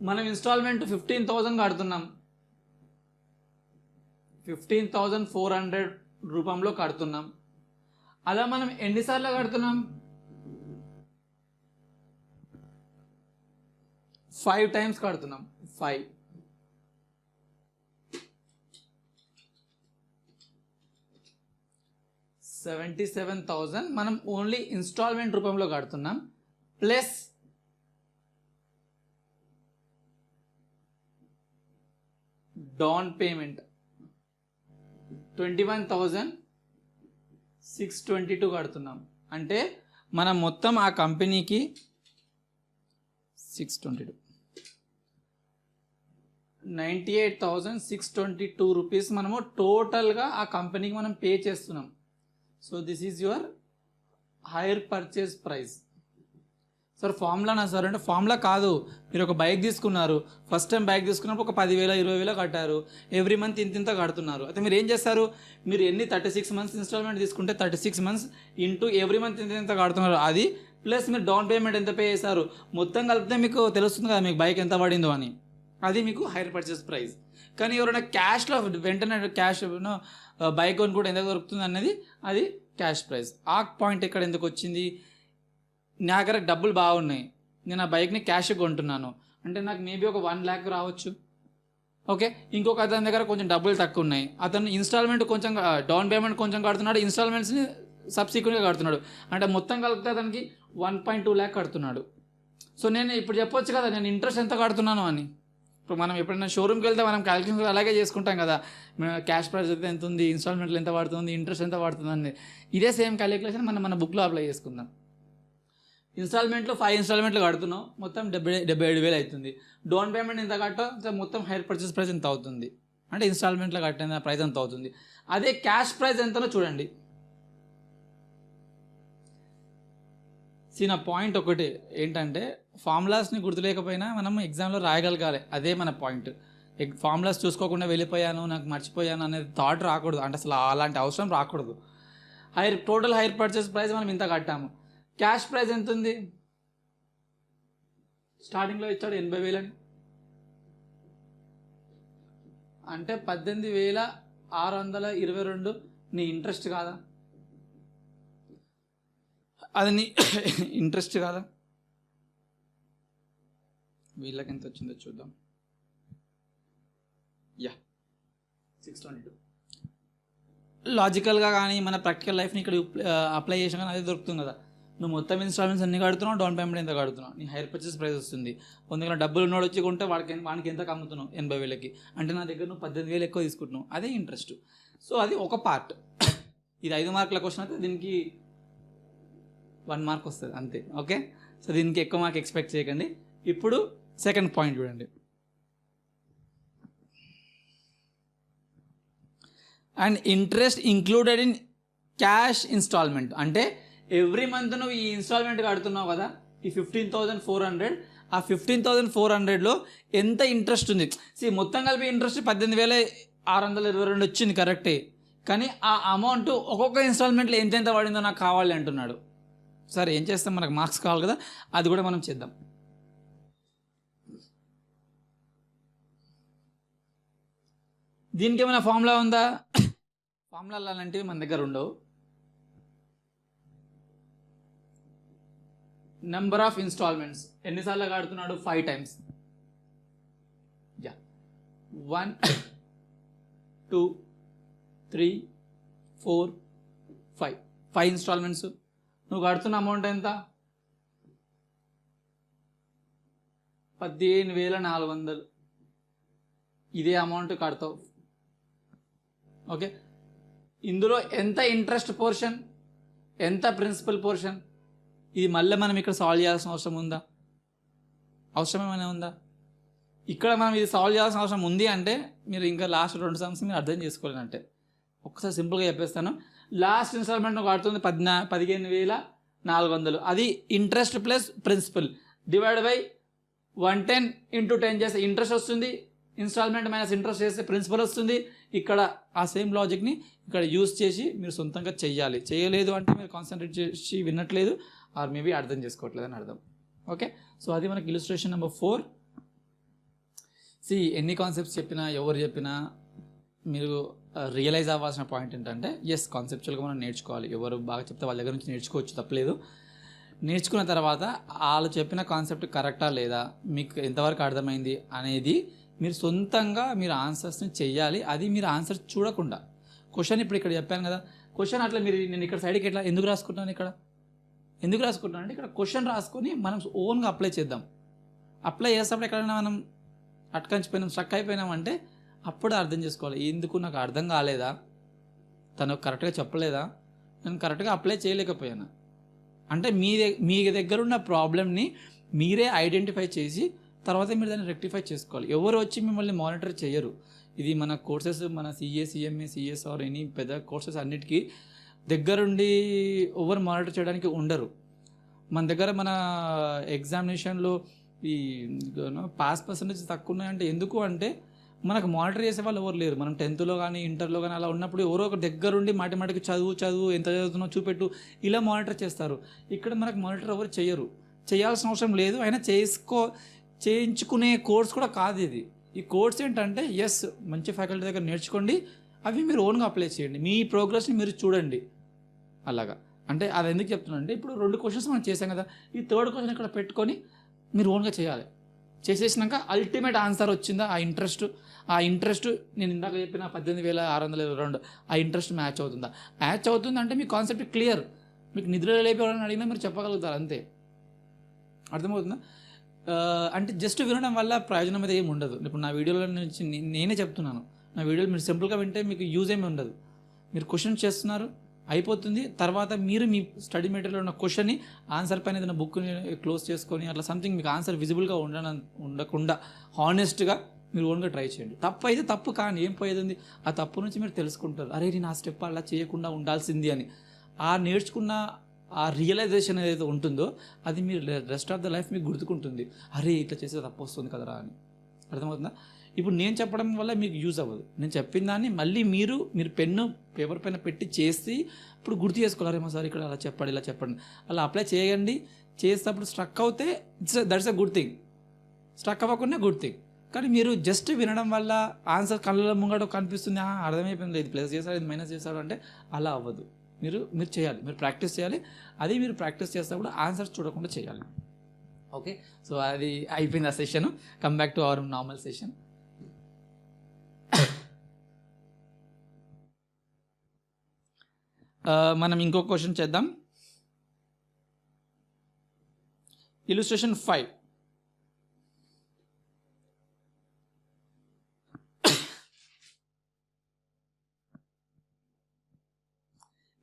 మనం ఇన్స్టాల్మెంట్ 15,000 కడుతున్నాం, 15,400 రూపంలో కడుతున్నాం. అలా మనం ఎన్నిసార్లు కడుతున్నాం, 5 times కడుతున్నాం. 5 77,000 మనం ఓన్లీ ఇన్స్టాల్మెంట్ రూపంలో కడుతున్నాం. ప్లస్ డౌన్ పేమెంట్ 21,622 కడుతున్నాం. అంటే మనం మొత్తం ఆ కంపెనీకి 98,622 రూపీస్ మనము టోటల్గా ఆ కంపెనీకి మనం పే చేస్తున్నాం. So this is your hire purchase price. Sir ఫార్ములానా సార్ అంటే ఫార్ములా కాదు. మీరు ఒక బైక్ తీసుకున్నారు, ఫస్ట్ టైం బైక్ తీసుకున్నప్పుడు ఒక 10,000 20,000 కట్టారు, ఎవ్రీ మంత్ ఇంత కడుతున్నారు. అయితే మీరు ఏం చేస్తారు, మీరు ఎన్ని 36 months ఇన్స్టాల్మెంట్ తీసుకుంటే 36 months ఇంటూ ఎవ్రీ మంత్ ఇంత కడుతున్నారు, అది ప్లస్ మీరు డౌన్ పేమెంట్ ఎంత పే చేశారు, మొత్తం కలిపితే మీకు తెలుస్తుంది కదా మీకు బైక్ ఎంత పడిందో అని. అది మీకు హైర్ పర్చేస్ ప్రైస్. కానీ ఎవరైనా క్యాష్లో వెంటనే క్యాష్ బైక్ కొని కూడా ఎంత దొరుకుతుంది అనేది అది క్యాష్ ప్రైస్. ఆ పాయింట్ ఇక్కడ ఎందుకు వచ్చింది, నా దగ్గర డబ్బులు బాగున్నాయి, నేను ఆ బైక్ని క్యాష్ కొంటున్నాను అంటే నాకు మేబీ ఒక 1 lakh రావచ్చు. ఓకే, ఇంకొక అతని దగ్గర కొంచెం డబ్బులు తక్కువ ఉన్నాయి, అతను ఇన్స్టాల్మెంట్ కొంచెం డౌన్ పేమెంట్ కొంచెం కడుతున్నాడు, ఇన్స్టాల్మెంట్స్ని సబ్సిక్వెంట్గా కడుతున్నాడు, అంటే మొత్తం కలిపితే అతనికి 1.2 lakh కడుతున్నాడు. సో నేను ఇప్పుడు చెప్పొచ్చు కదా నేను ఇంట్రెస్ట్ ఎంత కడుతున్నాను అని. ఇప్పుడు మనం ఎప్పుడైనా షోరూమ్కి వెళ్తే మనం క్యాలిక్యులేషన్ అలాగే చేసుకుంటాం కదా, క్యాష్ ప్రైస్ అయితే ఎంత ఉంది, ఇన్స్టాల్మెంట్లు ఎంత పడుతుంది, ఇంట్రెస్ట్ ఎంత పడుతుంది అని. ఇదే సేమ్ క్యాలిక్యులేషన్ మన బుక్లో అప్లై చేసుకుందాం. ఇన్స్టాల్మెంట్లో 5 ఇన్స్టాల్మెంట్లు కడుతున్నాం, మొత్తం 77,000 అవుతుంది. డౌన్ పేమెంట్ ఎంత కట్టో మొత్తం హైర్ పర్చేస్ ప్రైస్ ఎంత అవుతుంది అంటే ఇన్స్టాల్మెంట్లో కట్టిన ప్రైస్ ఎంత అవుతుంది. అదే క్యాష్ ప్రైస్ ఎంతనో చూడండి. నా పాయింట్ ఒకటి ఏంటంటే ఫార్ములాస్ని గుర్తులేకపోయినా మనం ఎగ్జామ్లో రాయగలగాలి, అదే మన పాయింట్. ఫార్ములాస్ చూసుకోకుండా వెళ్ళిపోయాను, నాకు మర్చిపోయాను అనేది థాట్ రాకూడదు, అంటే అసలు అలాంటి అవసరం రాకూడదు. టోటల్ హైర్ పర్చేస్ ప్రైస్ మనం ఇంత కట్టాము, క్యాష్ ప్రైస్ ఎంత ఉంది, స్టార్టింగ్లో ఇచ్చాడు 80,000 అని, అంటే 18,622 నీ ఇంట్రెస్ట్ కాదా, అది నీ ఇంట్రెస్ట్ కాదా. వీళ్ళకి ఎంత వచ్చిందో చూద్దాం. 622 లాజికల్గా కానీ మన ప్రాక్టికల్ లైఫ్ని ఇక్కడ అప్లై చేసినా కానీ అదే దొరుకుతుంది కదా. నువ్వు మొత్తం ఇన్స్టాల్మెంట్స్ అన్ని కడుతున్నావు, డౌన్ పేమెంట్ ఎంత కడుతున్నావు, నీ హైర్ పర్చేస్ ప్రైస్ వస్తుంది. కొంతగా డబ్బులు ఉన్నోడు వచ్చి కొంటే వానికి ఎంత కమ్ముతున్నావు 80,000కి, అంటే నా దగ్గర నువ్వు 18,000 ఎక్కువ తీసుకుంటున్నావు, అదే ఇంట్రెస్ట్. సో అది ఒక పార్ట్. ఇది 5 మార్కుల క్వశ్చన్ అయితే దీనికి 1 మార్క్ వస్తుంది అంతే. ఓకే, సో దీనికి ఎక్కువ మార్క్ ఎక్స్పెక్ట్ చేయకండి. ఇప్పుడు సెకండ్ పాయింట్ చూడండి. And interest included in cash installment, అంటే ఎవ్రీ మంత్ నువ్వు ఈ ఇన్స్టాల్మెంట్ కడుతున్నావు కదా, ఈ 15,400, ఆ 15,400లో ఎంత ఇంట్రెస్ట్ ఉంది. మొత్తం కలిపి ఇంట్రెస్ట్ 18,622 వచ్చింది కరెక్టే, కానీ ఆ అమౌంట్ ఒక్కొక్క ఇన్స్టాల్మెంట్లో ఎంతెంత పడిందో నాకు కావాలి అంటున్నాడు. సరే ఏం చేస్తాం, మనకు మార్క్స్ కావాలి కదా, అది కూడా మనం చేద్దాం. దీనికి ఏమైనా ఫార్ములా ఉందా? ఫార్ములా అలాంటివి మన దగ్గర ఉండవు. నెంబర్ ఆఫ్ ఇన్స్టాల్మెంట్స్ ఎన్నిసార్లు కడుతున్నాడు? 5 times. 1 2 3 4 5 ఇన్స్టాల్మెంట్స్. నువ్వు కడుతున్న అమౌంట్ ఎంత? 15,400. ఇదే అమౌంట్ కడతావు. ఓకే, ఇందులో ఎంత ఇంట్రెస్ట్ పోర్షన్, ఎంత ప్రిన్సిపల్ పోర్షన్, ఇది మళ్ళీ మనం ఇక్కడ సాల్వ్ చేయాల్సిన అవసరం ఉందా? అవసరం ఏమైనా ఉందా? ఇక్కడ మనం ఇది సాల్వ్ చేయాల్సిన అవసరం ఉంది అంటే మీరు ఇంకా లాస్ట్ 2 సమ్స్ మీరు అర్థం చేసుకోలేనంటే. ఒక్కసారి సింపుల్గా చెప్పేస్తాను. లాస్ట్ ఇన్స్టాల్మెంట్ నువ్వు కడుతుంది 15,400, అది interest plus principal divide by 110 × 10 చేస్తే ఇంట్రెస్ట్ వస్తుంది, ఇన్స్టాల్మెంట్ మైనస్ ఇంట్రెస్ట్ చేస్తే ప్రిన్సిపల్ వస్తుంది. ఇక్కడ ఆ సేమ్ లాజిక్ని ఇక్కడ యూజ్ చేసి మీరు సొంతంగా చెయ్యాలి. చేయలేదు అంటే మీరు కాన్సన్ట్రేట్ చేసి వినట్లేదు, ఆర్ మేబీ అర్థం చేసుకోవట్లేదు అని అర్థం. ఓకే, సో అది మనకి ఇలిస్ట్రేషన్ నెంబర్ 4. ఎన్ని కాన్సెప్ట్స్ చెప్పినా ఎవరు చెప్పినా మీరు రియలైజ్ అవ్వాల్సిన పాయింట్ ఏంటంటే, ఎస్ కాన్సెప్చువల్గా మనం నేర్చుకోవాలి. ఎవరు బాగా చెప్తే వాళ్ళ దగ్గర నుంచి నేర్చుకోవచ్చు, తప్పలేదు. నేర్చుకున్న తర్వాత వాళ్ళు చెప్పిన కాన్సెప్ట్ కరెక్టా లేదా, మీకు ఎంతవరకు అర్థమైంది అనేది మీరు సొంతంగా మీరు ఆన్సర్స్ని చెయ్యాలి. అది మీరు ఆన్సర్ చూడకుండా. క్వశ్చన్ ఇప్పుడు ఇక్కడ చెప్పాను కదా, క్వశ్చన్ అట్లా మీరు నేను ఇక్కడ సైడ్కి ఎట్లా ఎందుకు రాసుకుంటున్నాను, ఎందుకు రాసుకుంటున్నాను అంటే ఇక్కడ క్వశ్చన్ రాసుకొని మనం ఓన్గా అప్లై చేద్దాం. అప్లై చేసేటప్పుడు ఎక్కడైనా మనం అట్కంచిపోయినాం, స్ట్రక్ అయిపోయినామంటే అప్పుడు అర్థం చేసుకోవాలి. ఎందుకు నాకు అర్థం కాలేదా, తను కరెక్ట్గా చెప్పలేదా, నేను కరెక్ట్గా అప్లై చేయలేకపోయాను అంటే మీ దగ్గర ఉన్న ప్రాబ్లమ్ని మీరే ఐడెంటిఫై చేసి తర్వాత మీరు దాన్ని రెక్టిఫై చేసుకోవాలి. ఎవరు వచ్చి మిమ్మల్ని మానిటర్ చేయరు. ఇది మన కోర్సెస్, మన CA, CMA, CS or any పెద్ద కోర్సెస్ అన్నిటికీ దగ్గరుండి ఎవరు మానిటర్ చేయడానికి ఉండరు. మన దగ్గర మన ఎగ్జామినేషన్లో ఈ పాస్ పర్సెంటేజ్ తక్కువ ఉన్నాయంటే ఎందుకు అంటే మనకు మానిటర్ చేసే వాళ్ళు ఎవరు లేరు. మనం 10th కానీ ఇంటర్లో కానీ అలా ఉన్నప్పుడు ఎవరో ఒక దగ్గరుండి మాటికి చదువు ఎంత చదువుతున్నావు చూపెట్టు ఇలా మానిటర్ చేస్తారు. ఇక్కడ మనకు మానిటర్ ఎవరు చేయరు, చేయాల్సిన అవసరం లేదు. అయినా చేయించుకునే కోర్స్ కూడా కాదు ఇది. ఈ కోర్స్ ఏంటంటే ఎస్ మంచి ఫ్యాకల్టీ దగ్గర నేర్చుకోండి, అవి మీరు ఓన్గా అప్లై చేయండి, మీ ప్రోగ్రెస్ని మీరు చూడండి. అలాగా అంటే అది ఎందుకు చెప్తున్నా అంటే ఇప్పుడు 2 క్వశ్చన్స్ మనం చేసాం కదా, ఈ 3rd క్వశ్చన్ ఇక్కడ పెట్టుకొని మీరు ఓన్గా చేయాలి. చేసేసినాక అల్టిమేట్ ఆన్సర్ వచ్చిందా, ఆ ఇంట్రెస్ట్ నేను ఇందాక చెప్పిన 18,622 ఆ ఇంట్రెస్ట్ మ్యాచ్ అవుతుంది అంటే మీ కాన్సెప్ట్ క్లియర్. మీకు నిద్ర లేపేవాళ్ళని అడిగినా మీరు చెప్పగలుగుతారు అంతే. అర్థమవుతుందా? అంటే జస్ట్ వినడం వల్ల ప్రయోజనం అయితే ఏమి ఉండదు. ఇప్పుడు నా వీడియోలో నుంచి నేనే చెప్తున్నాను, నా వీడియోలు మీరు సింపుల్గా వింటే మీకు యూజ్ ఏమి ఉండదు. మీరు క్వశ్చన్ చేస్తున్నారు అయిపోతుంది, తర్వాత మీరు మీ స్టడీ మెటీరియల్లో ఉన్న క్వశ్చన్ని ఆన్సర్ పైన ఏదైనా బుక్ని క్లోజ్ చేసుకొని అట్లా సంథింగ్ మీకు ఆన్సర్ విజిబుల్గా ఉండకుండా హానెస్ట్గా మీరు ఓన్గా ట్రై చేయండి. తప్పు అయితే తప్పు, కానీ ఏం పోయేది, ఆ తప్పు నుంచి మీరు తెలుసుకుంటారు. అరే నేను ఆ స్టెప్ అలా చేయకుండా ఉండాల్సింది అని. ఆ నేర్చుకున్న ఆ రియలైజేషన్ ఏదైతే ఉంటుందో అది మీరు రెస్ట్ ఆఫ్ ద లైఫ్ మీకు గుర్తుకుంటుంది. అరే ఇట్లా చేస్తే తప్పు వస్తుంది కదరా అని. అర్థమవుతుందా? ఇప్పుడు నేను చెప్పడం వల్ల మీకు యూజ్ అవ్వదు. నేను చెప్పిన దాన్ని మళ్ళీ మీరు పెన్ను పేపర్ పైన పెట్టి చేసి ఇప్పుడు గుర్తు చేసుకోవాలేమో సార్ ఇక్కడ అలా చెప్పండి ఇలా చెప్పండి అలా అప్లై చేయండి. చేసేటప్పుడు స్ట్రక్ అవుతే that's a good thing, struck అవ్వకుండా గుడ్ థింగ్. కానీ మీరు జస్ట్ వినడం వల్ల ఆన్సర్ కళ్ళ ముంగట కనిపిస్తుంది, అర్థమైపోయింది, ఇది ప్లస్ చేశాడు ఇది మైనస్ చేశాడు అంటే అలా అవ్వదు. మీరు చేయాలి, మీరు ప్రాక్టీస్ చేయాలి. అది మీరు ప్రాక్టీస్ చేసేటప్పుడు ఆన్సర్స్ చూడకుండా చేయాలి. ఓకే, సో అది అయిపోయింది ఆ session. Come back to hour normal session. మనం ఇంకో క్వశ్చన్ చేద్దాం. ఇల్లుస్ట్రేషన్ 5.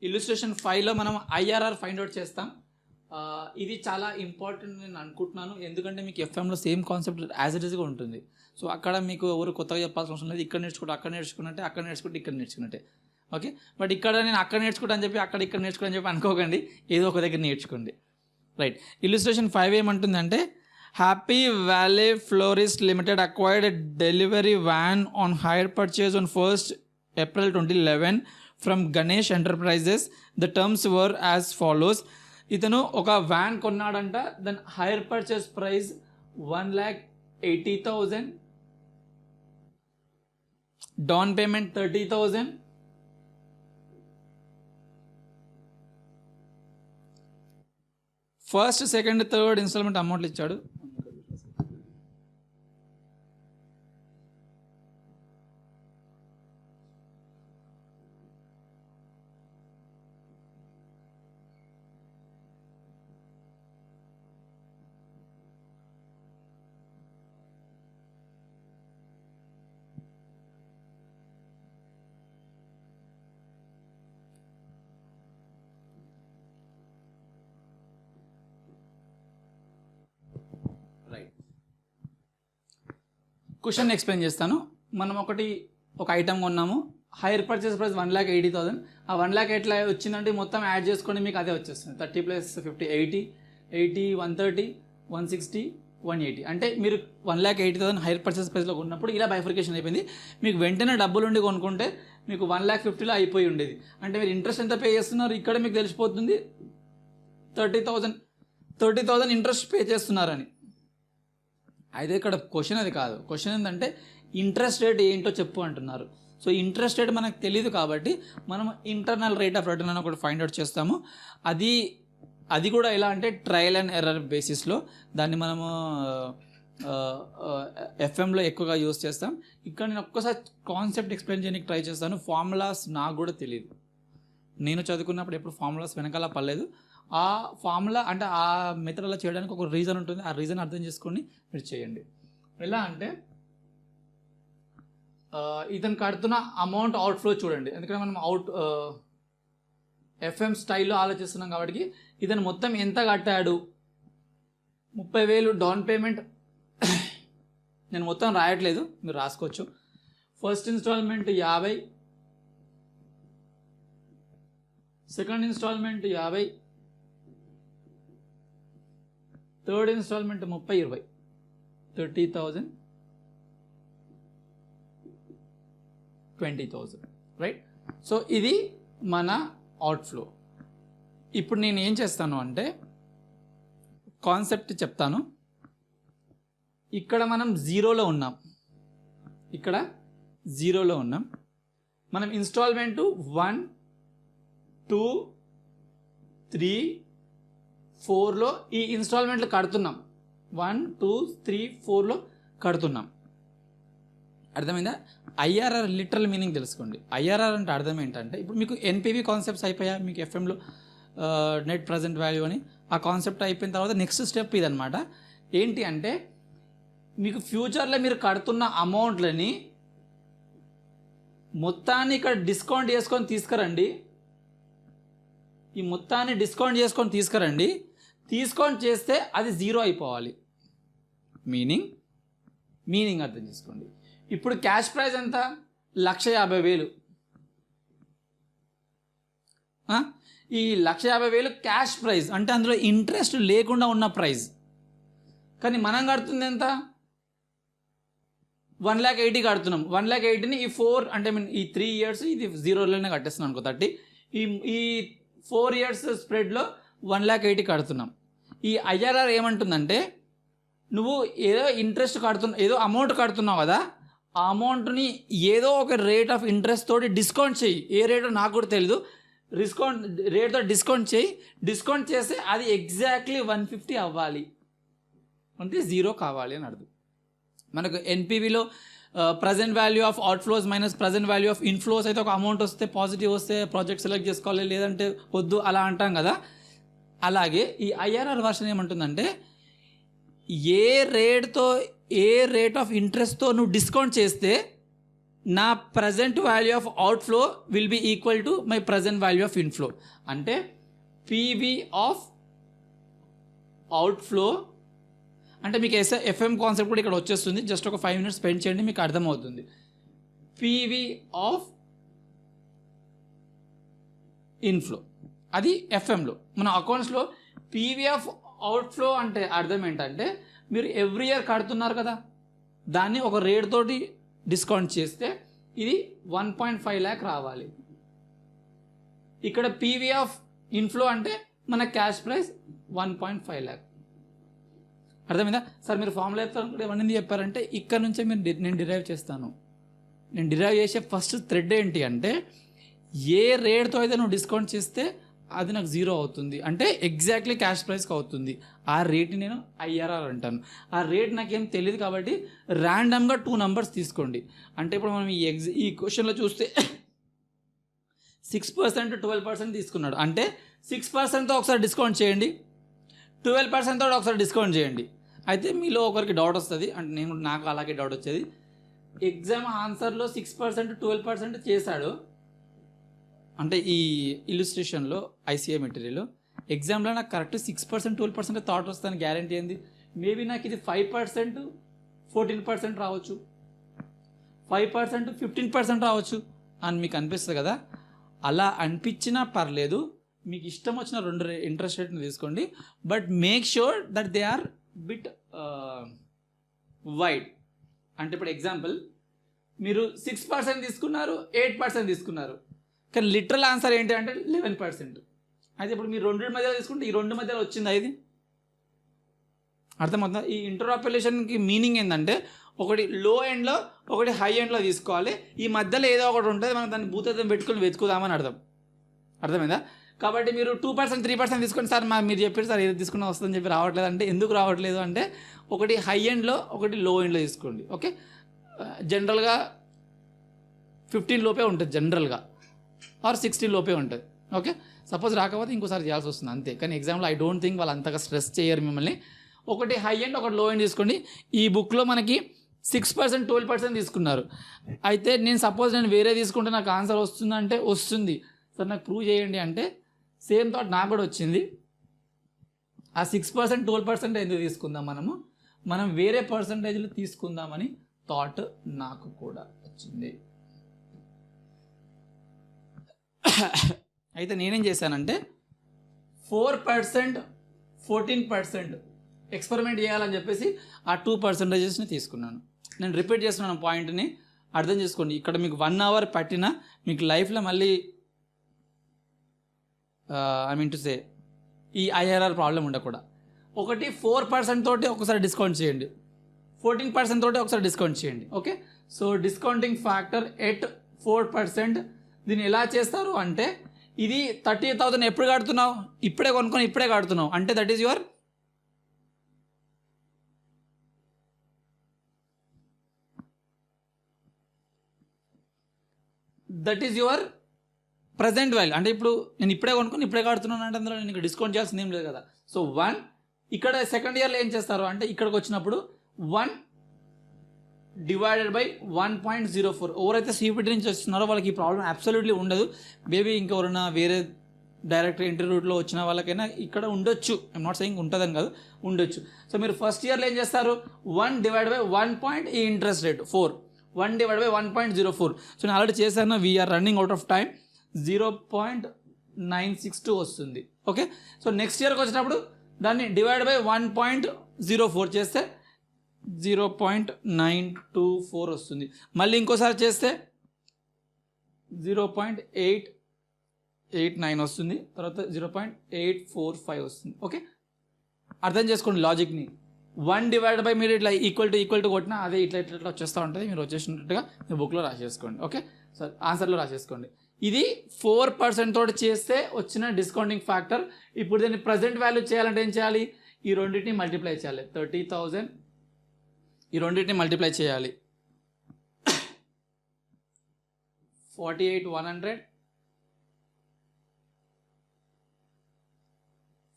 ఇల్లుస్ట్రేషన్ 5లో మనం ఐఆర్ఆర్ ఫైండ్ అవుట్ చేస్తాం. ఇది చాలా ఇంపార్టెంట్ నేను అనుకుంటున్నాను, ఎందుకంటే మీకు ఎఫ్ఎంలో సేమ్ కాన్సెప్ట్ యాజ్ ఇట్ ఈస్గా ఉంటుంది. సో అక్కడ మీకు ఎవరు కొత్తగా చెప్పాల్సిన అవసరం లేదు. ఇక్కడ నేర్చుకుంటే అక్కడ నేర్చుకున్నట్టే, అక్కడ నేర్చుకుంటే ఇక్కడ నేర్చుకున్నట్టే. ఓకే, బట్ ఇక్కడ నేను అక్కడ నేర్చుకుంటా అని చెప్పి అక్కడ ఇక్కడ నేర్చుకుంటా అని చెప్పి అనుకోకండి, ఏదో ఒక దగ్గర నేర్చుకోండి. రైట్, ఇల్లుస్ట్రేషన్ 5 ఏమంటుందంటే, Happy Valley Florist Limited acquired a delivery van on hire purchase on 1st April 2011 from Ganesh Enterprises. The terms were as follows. ఇతను ఒక వ్యాన్ కొన్నాడంట, then hire purchase price 1,80,000, down payment 30,000, first second third instalment అమౌంట్లు ఇచ్చాడు. క్వశ్చన్ ఎక్స్ప్లెయిన్ చేస్తాను. మనం ఒక ఐటమ్ కొన్నాము, హైర్ పర్చేస్ ప్రైస్ 1,80,000. ఆ 1,00,000 ఎట్లా వచ్చిందంటే మొత్తం యాడ్ చేసుకొని మీకు అదే వచ్చేస్తుంది. 30 + 50 80, 130, 160, 180. అంటే మీరు 1,80,000 హైర్ పర్చేస్ ప్రైస్లో కొన్నప్పుడు ఇలా బైఫర్కేషన్ అయిపోయింది. మీకు వెంటనే డబ్బులు ఉండి కొనుక్కుంటే మీకు 1,50,000లో అయిపోయి ఉండేది. అంటే మీరు ఇంట్రెస్ట్ ఎంత పే చేస్తున్నారు ఇక్కడ మీకు తెలిసిపోతుంది, 30,000 ఇంట్రెస్ట్ పే చేస్తున్నారని. అయితే ఇక్కడ క్వశ్చన్ అది కాదు. క్వశ్చన్ ఏంటంటే ఇంట్రెస్ట్ రేట్ ఏంటో చెప్పు అంటున్నారు. సో ఇంట్రెస్ట్ రేట్ మనకు తెలియదు కాబట్టి మనం ఇంటర్నల్ రేట్ ఆఫ్ రిటర్న్ అని ఒకటి ఫైండ్ అవుట్ చేస్తాము. అది కూడా ఎలా అంటే ట్రయల్ అండ్ ఎర్రర్ బేసిస్లో దాన్ని మనము ఎఫ్ఎంలో ఎక్కువగా యూస్ చేస్తాం. ఇక్కడ నేను ఒక్కసారి కాన్సెప్ట్ ఎక్స్ప్లెయిన్ చేయడానికి ట్రై చేస్తాను. ఫార్ములాస్ నాకు కూడా తెలియదు, నేను చదువుకున్నప్పుడు ఎప్పుడు ఫార్ములాస్ వెనకాల పడలేదు. ఆ ఫార్ములా అంటే ఆ మెథడ్ అలా చేయడానికి ఒక రీజన్ ఉంటుంది, ఆ రీజన్ అర్థం చేసుకొని మీరు చేయండి. ఎలా అంటే ఇతను కడుతున్న అమౌంట్ అవుట్ఫ్లో చూడండి, ఎందుకంటే మనం ఎఫ్ఎం స్టైల్లో ఆలోచిస్తున్నాం కాబట్టి ఇతను మొత్తం ఎంత కట్టాడు, 30,000 డౌన్ పేమెంట్. నేను మొత్తం రాయట్లేదు, మీరు రాసుకోవచ్చు. First installment 50, second installment 50, third installment 30,20, 30,000, 20,000. Right, so ఇది మన అవుట్ఫ్లో. ఇప్పుడు నేను ఏం చేస్తాను అంటే కాన్సెప్ట్ చెప్తాను. ఇక్కడ మనం జీరోలో ఉన్నాం, మనం ఇన్స్టాల్మెంటు 1, 2, 3, 4లో ఈ ఇన్స్టాల్మెంట్లు కడుతున్నాం. 1, 2, 3, 4లో కడుతున్నాం. అర్థమైందా? ఐఆర్ఆర్ లిటరల్ మీనింగ్ తెలుసుకోండి. ఐఆర్ఆర్ అంటే అర్థం ఏంటంటే, ఇప్పుడు మీకు ఎన్పివి కాన్సెప్ట్స్ అయిపోయా మీకు ఎఫ్ఎంలో, నెట్ ప్రజెంట్ వాల్యూ అని ఆ కాన్సెప్ట్ అయిపోయిన తర్వాత నెక్స్ట్ స్టెప్ ఇదనమాట. ఏంటి అంటే మీకు ఫ్యూచర్లో మీరు కడుతున్న అమౌంట్లని మొత్తాన్ని ఇక్కడ డిస్కౌంట్ చేసుకొని తీసుకురండి. ఈ మొత్తాన్ని డిస్కౌంట్ చేసుకొని తీసుకురండి. డిస్కౌంట్ చేస్తే అది జీరో అయిపోవాలి. మీనింగ్ అర్థం చేసుకోండి. ఇప్పుడు క్యాష్ ప్రైస్ ఎంత? 1,50,000. ఈ 1,50,000 క్యాష్ ప్రైస్ అంటే అందులో ఇంట్రెస్ట్ లేకుండా ఉన్న ప్రైస్. కానీ మనం కడుతుంది ఎంత? 1,80,000 కడుతున్నాం. 1,80,000ని ఈ 4 అంటే ఈ 3 years ఇది జీరోలోనే కట్టేస్తున్నాం అనుకో 30. ఈ 4 years స్ప్రెడ్లో 1,80,000 కడుతున్నాం. ఈ ఐఆర్ఆర్ ఏమంటుందంటే, నువ్వు ఏదో ఇంట్రెస్ట్ ఏదో అమౌంట్ కడుతున్నావు కదా, ఆ అమౌంట్ని ఏదో ఒక రేట్ ఆఫ్ ఇంట్రెస్ట్ తోటి డిస్కౌంట్ చేయి. ఏ రేటో నాకు కూడా తెలీదు, రేట్తో డిస్కౌంట్ చేయి. డిస్కౌంట్ చేస్తే అది ఎగ్జాక్ట్లీ 150 అవ్వాలి, అంటే జీరో కావాలి అని అర్థం. మనకు ఎన్పివిలో present value of outflows minus present value of inflows అయితే ఒక అమౌంట్ వస్తే పాజిటివ్ వస్తే ప్రాజెక్ట్ సెలెక్ట్ చేసుకోవాలి, లేదంటే వద్దు అలా అంటాం కదా. అలాగే ఈ ఐఆర్ఆర్ వర్షన్ ఏమంటుందంటే ఏ రేట్ ఆఫ్ ఇంట్రెస్ట్తో నువ్వు డిస్కౌంట్ చేస్తే నా present value of outflow will be equal to my present value of inflow. అంటే పీవీ ఆఫ్ అవుట్ఫ్లో అంటే మీకు ఎఫ్ఎం కాన్సెప్ట్ కూడా ఇక్కడ వచ్చేస్తుంది. జస్ట్ ఒక 5 minutes స్పెండ్ చేయండి, మీకు అర్థమవుతుంది. పీవీ ఆఫ్ ఇన్ఫ్లో అది ఎఫ్ఎంలో. మన అకౌంట్స్లో పీవీ ఆఫ్ అవుట్ఫ్లో అంటే అర్థం ఏంటంటే మీరు ఎవ్రీ ఇయర్ కడుతున్నారు కదా, దాన్ని ఒక రేట్ తోటి డిస్కౌంట్ చేస్తే ఇది 1.5 lakh రావాలి. ఇక్కడ పీవీ ఆఫ్ ఇన్ఫ్లో అంటే మన క్యాష్ ప్రైస్ 1.5 lakh. అర్థమైందా సార్? మీరు ఫార్ములా చెప్తారు ఏమన్నీ చెప్పారంటే ఇక్కడ నుంచే నేను డిరైవ్ చేస్తాను. నేను డిరైవ్ చేసే ఫస్ట్ థ్రెడ్ ఏంటి అంటే ఏ రేట్తో అయితే నువ్వు డిస్కౌంట్ చేస్తే అది నాకు 0 అవుతుంది, అంటే ఎగ్జాక్ట్లీ క్యాష్ ప్రైస్కి అవుతుంది. ఆ రేట్ని నేను ఐఆర్ఆర్ అంటాను. ఆ రేట్ నాకేం తెలియదు కాబట్టి ర్యాండమ్గా 2 numbers తీసుకోండి. అంటే ఇప్పుడు మనం ఈ క్వశ్చన్లో చూస్తే 6% 12% తీసుకున్నాడు, అంటే 6%తో ఒకసారి డిస్కౌంట్ చేయండి, 12%తో ఒకసారి డిస్కౌంట్ చేయండి. అయితే మీలో ఒకరికి డౌట్ వస్తుంది, అంటే నాకు అలాగే డౌట్ వచ్చేది. ఎగ్జామ్ ఆన్సర్లో 6% 12% చేశాడు, అంటే ఈ ఇల్లుస్ట్రేషన్లో ఐసీఐ మెటీరియల్ ఎగ్జామ్లో నాకు కరెక్ట్ 6% 12% థాట్ వస్తాను గ్యారంటీ ఏంది? మేబీ నాకు ఇది 5% 14% రావచ్చు, 5% 15% రావచ్చు అని మీకు అనిపిస్తుంది కదా. అలా అనిపించినా పర్లేదు, మీకు ఇష్టం వచ్చిన 2 ఇంట్రెస్ట్ రేట్ని తీసుకోండి, but make sure that they are bit wide. అంటే ఇప్పుడు ఎగ్జాంపుల్ మీరు 6% తీసుకున్నారు, 8% తీసుకున్నారు, కానీ లిటరల్ ఆన్సర్ ఏంటి అంటే 11%. అయితే ఇప్పుడు మీరు 2 మధ్యలో తీసుకుంటే ఈ 2 మధ్యలో వచ్చిందా ఇది? అర్థమవుతుందా? ఈ ఇంటర్ఆపరేషన్కి మీనింగ్ ఏంటంటే ఒకటి లో ఎండ్లో ఒకటి హై ఎండ్లో తీసుకోవాలి, ఈ మధ్యలో ఏదో ఒకటి ఉంటుంది, మనం దాన్ని భూతత్వం పెట్టుకుని వెతుకుదామని అర్థమైందా? కాబట్టి మీరు 2% 3% తీసుకోండి సార్, మీరు చెప్పారు సార్ ఏది తీసుకున్నా వస్తుందని చెప్పి రావట్లేదు అంటే ఎందుకు రావట్లేదు అంటే ఒకటి హై ఎండ్లో ఒకటి లో ఎండ్లో తీసుకోండి. ఓకే, జనరల్గా 15 లోపే ఉంటుంది జనరల్గా, ఆర్ 16 లోపే ఉంటుంది. ఓకే, సపోజ్ రాకపోతే ఇంకోసారి చేయాల్సి వస్తుంది అంతే. కానీ ఎగ్జామ్లో ఐ డోంట్ థింక్ వాళ్ళు అంతగా స్ట్రెస్ చేయరు మిమ్మల్ని. ఒకటి హై ఎండ్ ఒకటి లో ఎండ్ తీసుకోండి. ఈ బుక్లో మనకి 6% 12% తీసుకున్నారు. అయితే నేను వేరే తీసుకుంటే నాకు ఆన్సర్ వస్తుందంటే వస్తుంది సార్, నాకు ప్రూవ్ చేయండి అంటే సేమ్ థాట్ నాకు కూడా వచ్చింది. ఆ 6% 12% ఎందుకు తీసుకుందాం, మనం వేరే పర్సంటేజ్లు తీసుకుందామని థాట్ నాకు కూడా వచ్చింది. అయితే నేనేం చేశానంటే 4% 14% ఎక్స్పెరిమెంట్ చేయాలని చెప్పేసి ఆ 2%ని తీసుకున్నాను. నేను రిపీట్ చేస్తున్నాను పాయింట్ని, అర్థం చేసుకోండి. ఇక్కడ మీకు 1 hour పట్టినా మీకు లైఫ్లో మళ్ళీ ఐ మీన్ టు సే ఈ ఐఆర్ఆర్ ప్రాబ్లం ఉండకూడదు. ఒకటి 4% తోటి ఒకసారి డిస్కౌంట్ చేయండి, 14% తోటి ఒకసారి డిస్కౌంట్ చేయండి. Okay, so discounting factor at 4%. దీన్ని ఎలా చేస్తారు అంటే ఇది 30,000 ఎప్పుడు కడుతున్నావు? ఇప్పుడే కొనుక్కొని ఇప్పుడే కడుతున్నావు అంటే that is your present value. అంటే ఇప్పుడు నేను ఇప్పుడే కొనుక్కొని ఇప్పుడే కడుతున్నాను అంటే అందులో నేను డిస్కౌంట్ చేయాల్సింది ఏం లేదు కదా. సో 1 ఇక్కడ సెకండ్ ఇయర్లో ఏం చేస్తారు అంటే ఇక్కడికి వచ్చినప్పుడు 1 డివైడెడ్ బై 1.04. ఎవరైతే సిపిటి నుంచి వస్తున్నారో వాళ్ళకి ఈ ప్రాబ్లం అబ్సల్యూట్లీ ఉండదు. మేబీ ఇంకెవరైనా వేరే డైరెక్ట్ ఎంట్రీ రూట్లో వచ్చిన వాళ్ళకైనా ఇక్కడ ఉండొచ్చు, ఐఎమ్ నాట్ సెయింగ్ ఉంటుందని కాదు, ఉండొచ్చు. సో మీరు ఫస్ట్ ఇయర్లో ఏం చేస్తారు 1 డివైడ్ బై 1 ఈ interest rate 4, 1 divide by 1.04. So నేను ఆల్రెడీ చేశాను, we're running out of time. 0.962 వస్తుంది. ఓకే, సో నెక్స్ట్ ఇయర్కి వచ్చినప్పుడు దాన్ని డివైడ్ బై 1.04 చేస్తే 0.924 వస్తుంది. మళ్ళీ ఇంకోసారి చేస్తే 0.889 వస్తుంది, తర్వాత 0.845 వస్తుంది. ఓకే, అర్థం చేసుకోండి లాజిక్ని. 1 డివైడ్ బై మీరు ఇట్లా ఈక్వల్ టు కొట్టినా అదే ఇట్లా వచ్చేస్తూ ఉంటుంది. మీరు వచ్చేసినట్టుగా మీ బుక్లో రాసేసుకోండి. Okay, so ఆన్సర్లో రాసేసుకోండి. ఇది 4% తోటి చేస్తే వచ్చిన డిస్కౌంటింగ్ ఫ్యాక్టర్. ఇప్పుడు దీన్ని ప్రజెంట్ వాల్యూ చేయాలంటే ఏం చేయాలి? ఈ రెండింటిని మల్టిప్లై చేయాలి. 30,000 ఈ రెండింటిని మల్టిప్లై చేయాలి. 48,100,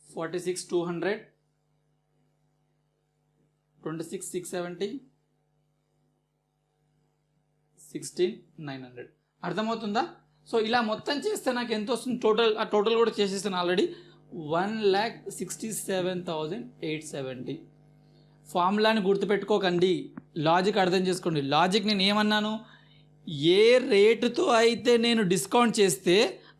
46,200, 26,670, 16,900. అర్థమవుతుందా? సో ఇలా మొత్తం చేస్తే నాకు ఎంత వస్తుంది టోటల్? ఆ టోటల్ కూడా చేసేస్తాను ఆల్రెడీ. 1,67,870. ఫార్ములాని గుర్తుపెట్టుకోకండి, లాజిక్ అర్థం చేసుకోండి. లాజిక్ నేను ఏమన్నాను, ఏ రేటుతో అయితే నేను డిస్కౌంట్ చేస్తే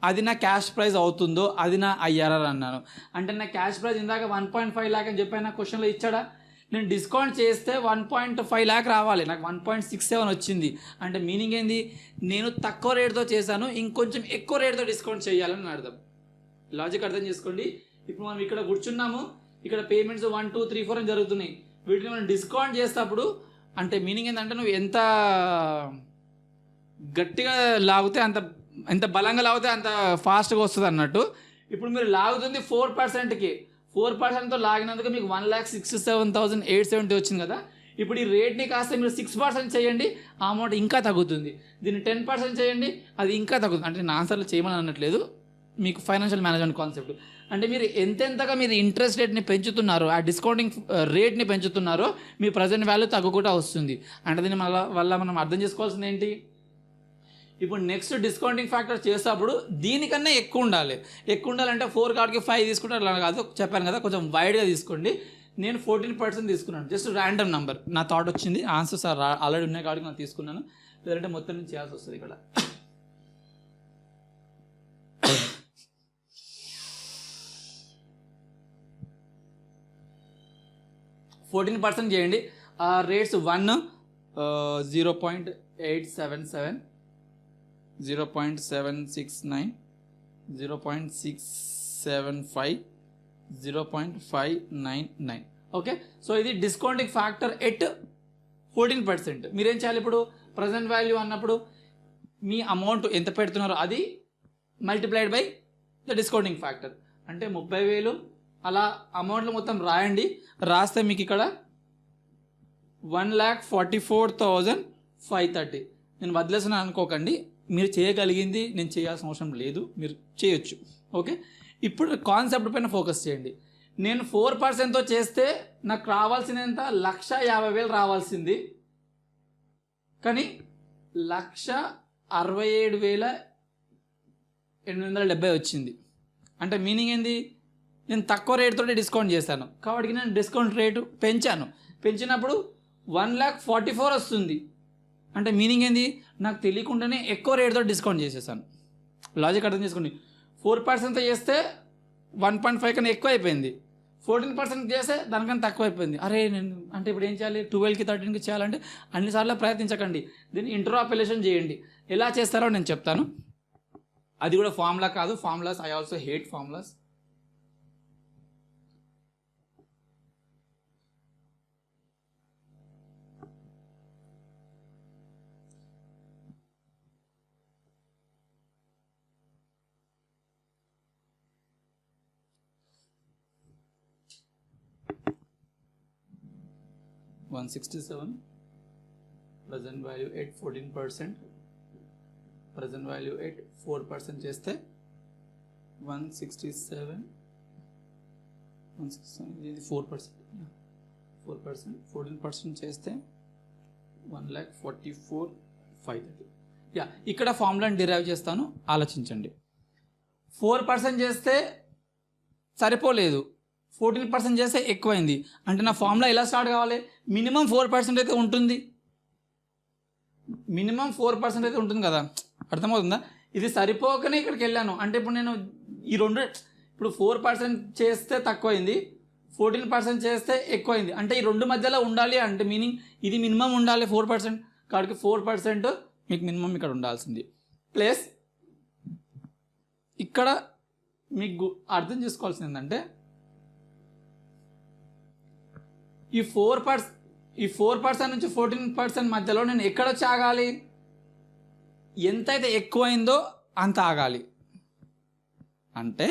అది నా క్యాష్ ప్రైస్ అవుతుందో అది నా ఐఆర్ఆర్ అన్నాను. అంటే నా క్యాష్ ప్రైస్ ఇందాక 1.5 lakh అని చెప్పాను, నా క్వశ్చన్లో ఇచ్చాడా? నేను డిస్కౌంట్ చేస్తే 1.5 lakh రావాలి, నాకు 1.67 వచ్చింది. అంటే మీనింగ్ ఏంది, నేను తక్కువ రేటుతో చేశాను, ఇంకొంచెం ఎక్కువ రేటుతో డిస్కౌంట్ చేయాలని అర్థం. లాజిక్ అర్థం చేసుకోండి. ఇప్పుడు మనం ఇక్కడ కూర్చున్నాము, ఇక్కడ పేమెంట్స్ 1, 2, 3, 4 అని జరుగుతున్నాయి. వీటిని మనం డిస్కౌంట్ చేసేటప్పుడు అంటే మీనింగ్ ఏంటంటే నువ్వు ఎంత గట్టిగా లాగితే ఎంత బలంగా లాగితే అంత ఫాస్ట్గా వస్తుంది అన్నట్టు. ఇప్పుడు మీరు లాగుతుంది 4%కి, 4%తో లాగినందుకు మీకు 1,67,870 వచ్చింది కదా. ఇప్పుడు ఈ రేట్ని కాస్త మీరు 6% చేయండి, ఆ అమౌంట్ ఇంకా తగ్గుతుంది. దీన్ని 10% చేయండి, అది ఇంకా తగ్గుతుంది. అంటే నా ఆన్సర్లు చేయమని అనట్లేదు, మీకు ఫైనాన్షియల్ మేనేజ్మెంట్ కాన్సెప్ట్. అంటే మీరు ఎంతెంతగా మీరు ఇంట్రెస్ట్ రేట్ని పెంచుతున్నారో, ఆ డిస్కౌంటింగ్ రేట్ని పెంచుతున్నారో మీ ప్రజెంట్ వాల్యూ తగ్గుకుంటూ వస్తుంది. అంటే దీని వల్ల మనం అర్థం చేసుకోవాల్సింది ఏంటి, ఇప్పుడు నెక్స్ట్ డిస్కౌంటింగ్ ఫ్యాక్టర్ చేసేటప్పుడు దీనికన్నా ఎక్కువ ఉండాలంటే 4 కాడికి 5 తీసుకుంటారు అలా కాదు, చెప్పాను కదా, కొంచెం వైడ్గా తీసుకోండి. నేను 14% తీసుకున్నాను, జస్ట్ ర్యాండమ్ నెంబర్, నా థాట్ వచ్చింది, ఆన్సర్స్ ఆల్రెడీ ఉన్నాయి కాడికి నేను తీసుకున్నాను, లేదంటే మొత్తం నుంచి చేయాల్సి వస్తుంది. ఇక్కడ 14% చేయండి. రేట్స్ 1 0.877, 0.769, 0.675, 0.599. ఓకే, సో ఇది డిస్కౌంటింగ్ ఫ్యాక్టర్ ఎట్ 14%. మీరేం చేయాలి, ఇప్పుడు ప్రజెంట్ వాల్యూ అన్నప్పుడు మీ అమౌంట్ ఎంత పెడుతున్నారో అది multiplied by the discounting factor, అంటే 30,000 అలా అమౌంట్లు మొత్తం రాయండి. రాస్తే మీకు ఇక్కడ 1,44,530. నేను వదిలేస్తున్నాను అనుకోకండి, మీరు చేయగలిగింది నేను చేయాల్సిన అవసరం లేదు, మీరు చేయొచ్చు. ఓకే, ఇప్పుడు కాన్సెప్ట్ పైన ఫోకస్ చేయండి. నేను 4%తో చేస్తే నాకు రావాల్సింది ఎంత, 1,50,000 రావాల్సింది, కానీ 1,67,870 వచ్చింది. అంటే మీనింగ్ ఏంది, నేను తక్కువ రేటుతో డిస్కౌంట్ చేశాను కాబట్టి నేను డిస్కౌంట్ రేటు పెంచినప్పుడు 1,44,000 వస్తుంది. అంటే మీనింగ్ ఏంది, నాకు తెలియకుండానే ఎక్కువ రేటుతో డిస్కౌంట్ చేసేసాను. లాజిక్ అర్థం చేసుకోండి. 4%తో చేస్తే 1.5 కన్నా ఎక్కువ అయిపోయింది, 14% చేస్తే దానికన్నా తక్కువ అయిపోయింది. అరే నేను అంటే ఇప్పుడు ఏం చేయాలి, 12కి 13కి చేయాలంటే అన్నిసార్లు ప్రయత్నించకండి, దీన్ని ఇంటర్ఆపరేషన్ చేయండి. ఎలా చేస్తారో నేను చెప్తాను. అది కూడా ఫార్ములా కాదు, formulas I also hate formulas. $167 present value at 14%, present value at 4% చేస్తే 167 ఇది 4%, 14% చేస్తే 1,44,530. యా, ఇక్కడ ఫార్ములాని డిరైవ్ చేస్తాను, ఆలోచించండి. 4% చేస్తే సరిపోలేదు, 14% చేస్తే ఎక్కువైంది. అంటే నా ఫార్ములా ఎలా స్టార్ట్ కావాలి, మినిమం 4% అయితే ఉంటుంది, మినిమం 4% అయితే ఉంటుంది కదా, అర్థమవుతుందా? ఇది సరిపోకనే ఇక్కడికి వెళ్ళాను. అంటే ఇప్పుడు నేను ఈ రెండు, ఇప్పుడు 4% చేస్తే తక్కువైంది, 14% చేస్తే ఎక్కువైంది, అంటే ఈ రెండు మధ్యలో ఉండాలి. అంటే మీనింగ్ ఇది మినిమం ఉండాలి 4%, కాబట్టి 4% మీకు మినిమం ఇక్కడ ఉండాల్సింది. ప్లస్ ఇక్కడ మీకు అర్థం చేసుకోవాల్సింది ఏంటంటే ఈ 4% నుంచి 14% మధ్యలో నేను ఎక్కడ వచ్చి ఆగాలి, ఎంతైతే ఎక్కువైందో అంత ఆగాలి. అంటే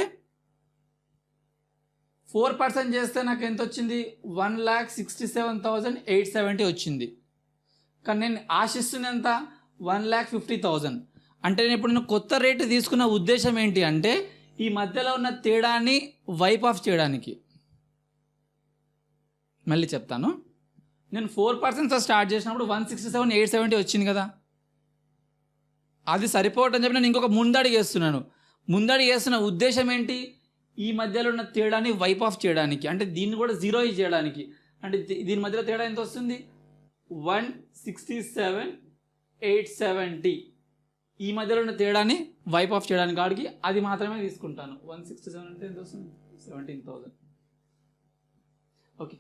4% చేస్తే నాకు ఎంత వచ్చింది, 1,67,870 వచ్చింది. కానీ నేను ఆశిస్తున్న ఎంత, 1,50,000. అంటే నేను కొత్త రేటు తీసుకున్న ఉద్దేశం ఏంటి అంటే ఈ మధ్యలో ఉన్న తేడాన్ని వైప్ ఆఫ్ చేయడానికి. మళ్ళీ చెప్తాను. నేను 4% స్టార్ట్ చేసినప్పుడు 167, 870 వచ్చింది కదా, అది సరిపోవటం చెప్పి నేను ఇంకొక ముందడుగు వేస్తున్నాను. ముందడుగు వేస్తున్న ఉద్దేశం ఏంటి, ఈ మధ్యలో ఉన్న తేడాన్ని వైప్ ఆఫ్ చేయడానికి, అంటే దీన్ని కూడా జీరో చేయడానికి. అంటే దీని మధ్యలో తేడా ఎంత వస్తుంది, 167, 870. ఈ మధ్యలో ఉన్న తేడాన్ని వైప్ ఆఫ్ చేయడానికి కాడికి అది మాత్రమే తీసుకుంటాను. 167 అంటే ఎంత వస్తుంది, 17,000. ఓకే,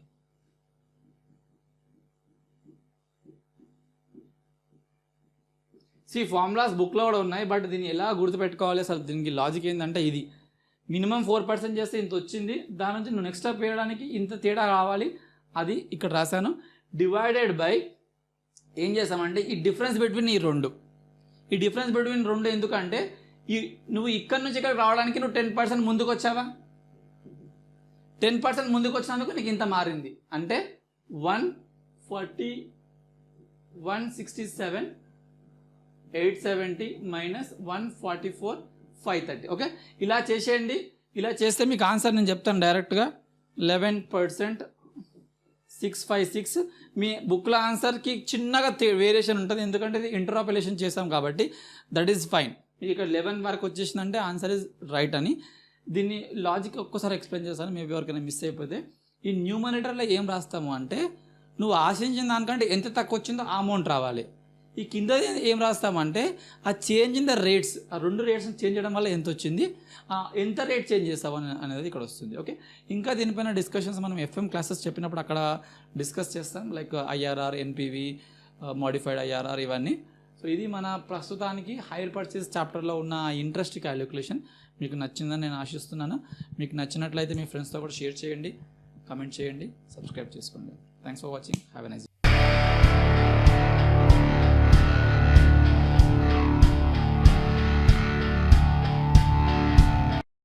ఫార్ములాస్ బుక్లో కూడా ఉన్నాయి, బట్ దీన్ని ఎలా గుర్తుపెట్టుకోవాలి, అసలు దీనికి లాజిక్ ఏంటంటే ఇది మినిమం 4% చేస్తే ఇంత వచ్చింది, దాని నుంచి నువ్వు నెక్స్ట్ స్టెప్ వేయడానికి ఇంత తేడా కావాలి, అది ఇక్కడ రాశాను. డివైడెడ్ బై ఏం చేసామంటే ఈ డిఫరెన్స్ బిట్వీన్ ఈ డిఫరెన్స్ బిట్వీన్ రెండు ఎందుకంటే నువ్వు ఇక్కడ నుంచి ఇక్కడ రావడానికి నువ్వు 10% ముందుకు వచ్చావా, 10% ముందుకు వచ్చినందుకు నీకు ఇంత మారింది. అంటే 167, 870 మైనస్ 144, 530. ఓకే, ఇలా చేసేయండి. ఇలా చేస్తే మీకు ఆన్సర్ నేను చెప్తాను డైరెక్ట్గా. 11%, 656. మీ బుక్లో ఆన్సర్కి చిన్నగా వేరియేషన్ ఉంటుంది, ఎందుకంటే ఇది ఇంటర్ఆపరేషన్ చేసాం కాబట్టి దట్ ఈజ్ ఫైన్. ఇక్కడ 11 వరకు వచ్చేసిందంటే ఆన్సర్ ఈజ్ రైట్ అని. దీన్ని లాజిక్ ఒక్కసారి ఎక్స్ప్లెయిన్ చేస్తాను, మేబీ ఎవరికైనా మిస్ అయిపోతే. ఈ న్యూమరేటర్లో ఏం రాస్తాము అంటే నువ్వు ఆశించిన దానికంటే ఎంత తక్కువ వచ్చిందో ఆ అమౌంట్ రావాలి. ఈ కింద ఏం రాస్తామంటే ఆ చేంజ్ ఇన్ ద రేట్స్, ఆ రెండు రేట్స్ని చేంజ్ చేయడం వల్ల ఎంత వచ్చింది, ఎంత రేట్ చేంజ్ చేస్తావు అనేది ఇక్కడ వస్తుంది. ఓకే, ఇంకా దీనిపైన డిస్కషన్స్ మనం FM క్లాసెస్ చెప్పినప్పుడు అక్కడ డిస్కస్ చేస్తాం, like IRR, NPV, modified IRR ఇవన్నీ. సో ఇది మన ప్రస్తుతానికి హైయర్ పర్చేస్ చాప్టర్లో ఉన్న ఇంట్రెస్ట్ క్యాలిక్యులేషన్. మీకు నచ్చిందని నేను ఆశిస్తున్నాను. మీకు నచ్చినట్లయితే మీ ఫ్రెండ్స్తో కూడా షేర్ చేయండి, కమెంట్ చేయండి, సబ్స్క్రైబ్ చేసుకోండి. Thanks for watching. Have a nice day.